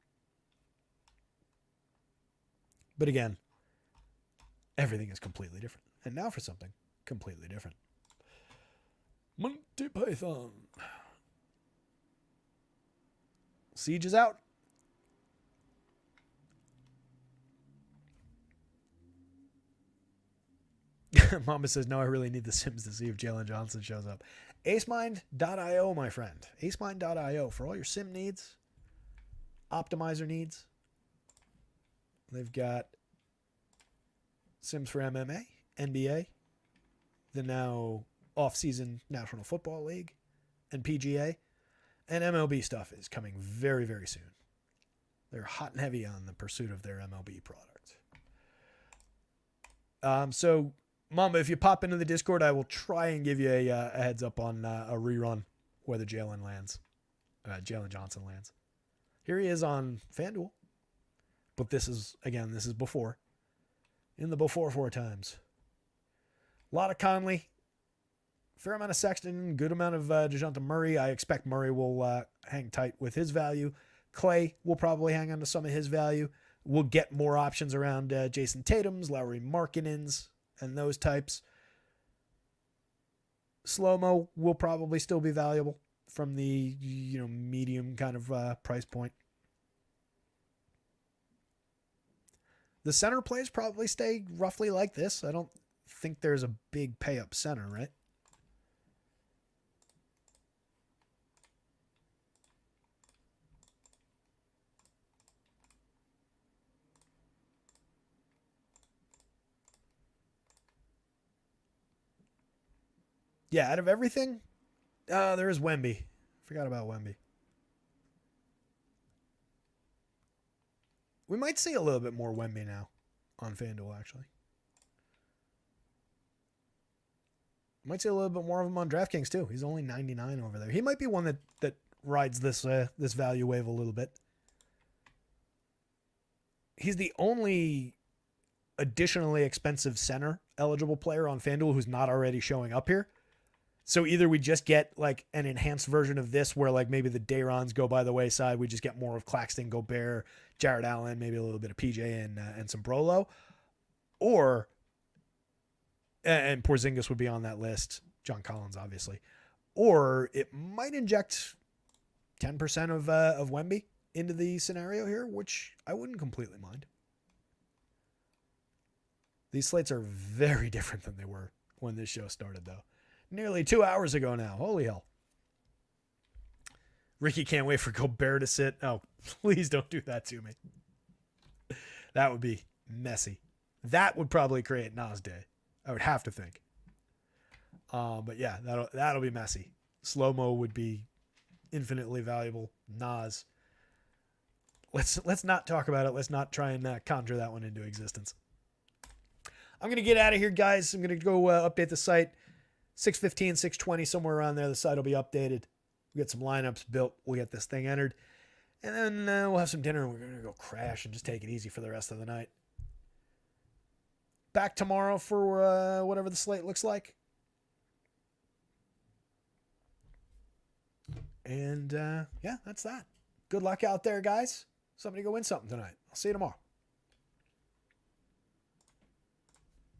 But again, everything is completely different. And now for something completely different. Monty Python. Siege is out. Mama says, no, I really need the Sims to see if Jalen Johnson shows up. AceMind.io, my friend. AceMind.io for all your sim needs, optimizer needs. They've got Sims for MMA, NBA, the now off-season National Football League, and PGA. And MLB stuff is coming very, very soon. They're hot and heavy on the pursuit of their MLB product. So, Mama, if you pop into the Discord, I will try and give you a heads up on a rerun whether Jalen Johnson lands. Here he is on FanDuel. But this is before. In the before 4 times. A lot of Conley. Fair amount of Sexton. Good amount of DeJounte Murray. I expect Murray will hang tight with his value. Clay will probably hang on to some of his value. We'll get more options around Jason Tatum's, Lowry Markkinen's, and those types. Slow-mo will probably still be valuable from the medium kind of price point. The center plays probably stay roughly like this. I don't think there's a big pay-up center, right? Yeah, out of everything, there is Wemby. Forgot about Wemby. We might see a little bit more Wemby now on FanDuel, actually. Might see a little bit more of him on DraftKings, too. He's only 99 over there. He might be one that rides this value wave a little bit. He's the only additionally expensive center eligible player on FanDuel who's not already showing up here. So either we just get like an enhanced version of this where like maybe the Dayrons go by the wayside. We just get more of Claxton, Gobert, Jared Allen, maybe a little bit of PJ and some Brolo. Or, and Porzingis would be on that list. John Collins, obviously. Or it might inject 10% of Wemby into the scenario here, which I wouldn't completely mind. These slates are very different than they were when this show started, though. Nearly 2 hours ago now. Holy hell. Ricky can't wait for Gobert to sit. Oh, please don't do that to me. That would be messy. That would probably create Nas Day. I would have to think. But yeah, that'll be messy. Slow-mo would be infinitely valuable. Nas. Let's not talk about it. Let's not try and conjure that one into existence. I'm going to get out of here, guys. I'm going to go update the site. 6:15, 6:20, somewhere around there. The site will be updated. We'll get some lineups built. We'll get this thing entered. And then we'll have some dinner. And we're going to go crash and just take it easy for the rest of the night. Back tomorrow for whatever the slate looks like. And yeah, that's that. Good luck out there, guys. Somebody go win something tonight. I'll see you tomorrow.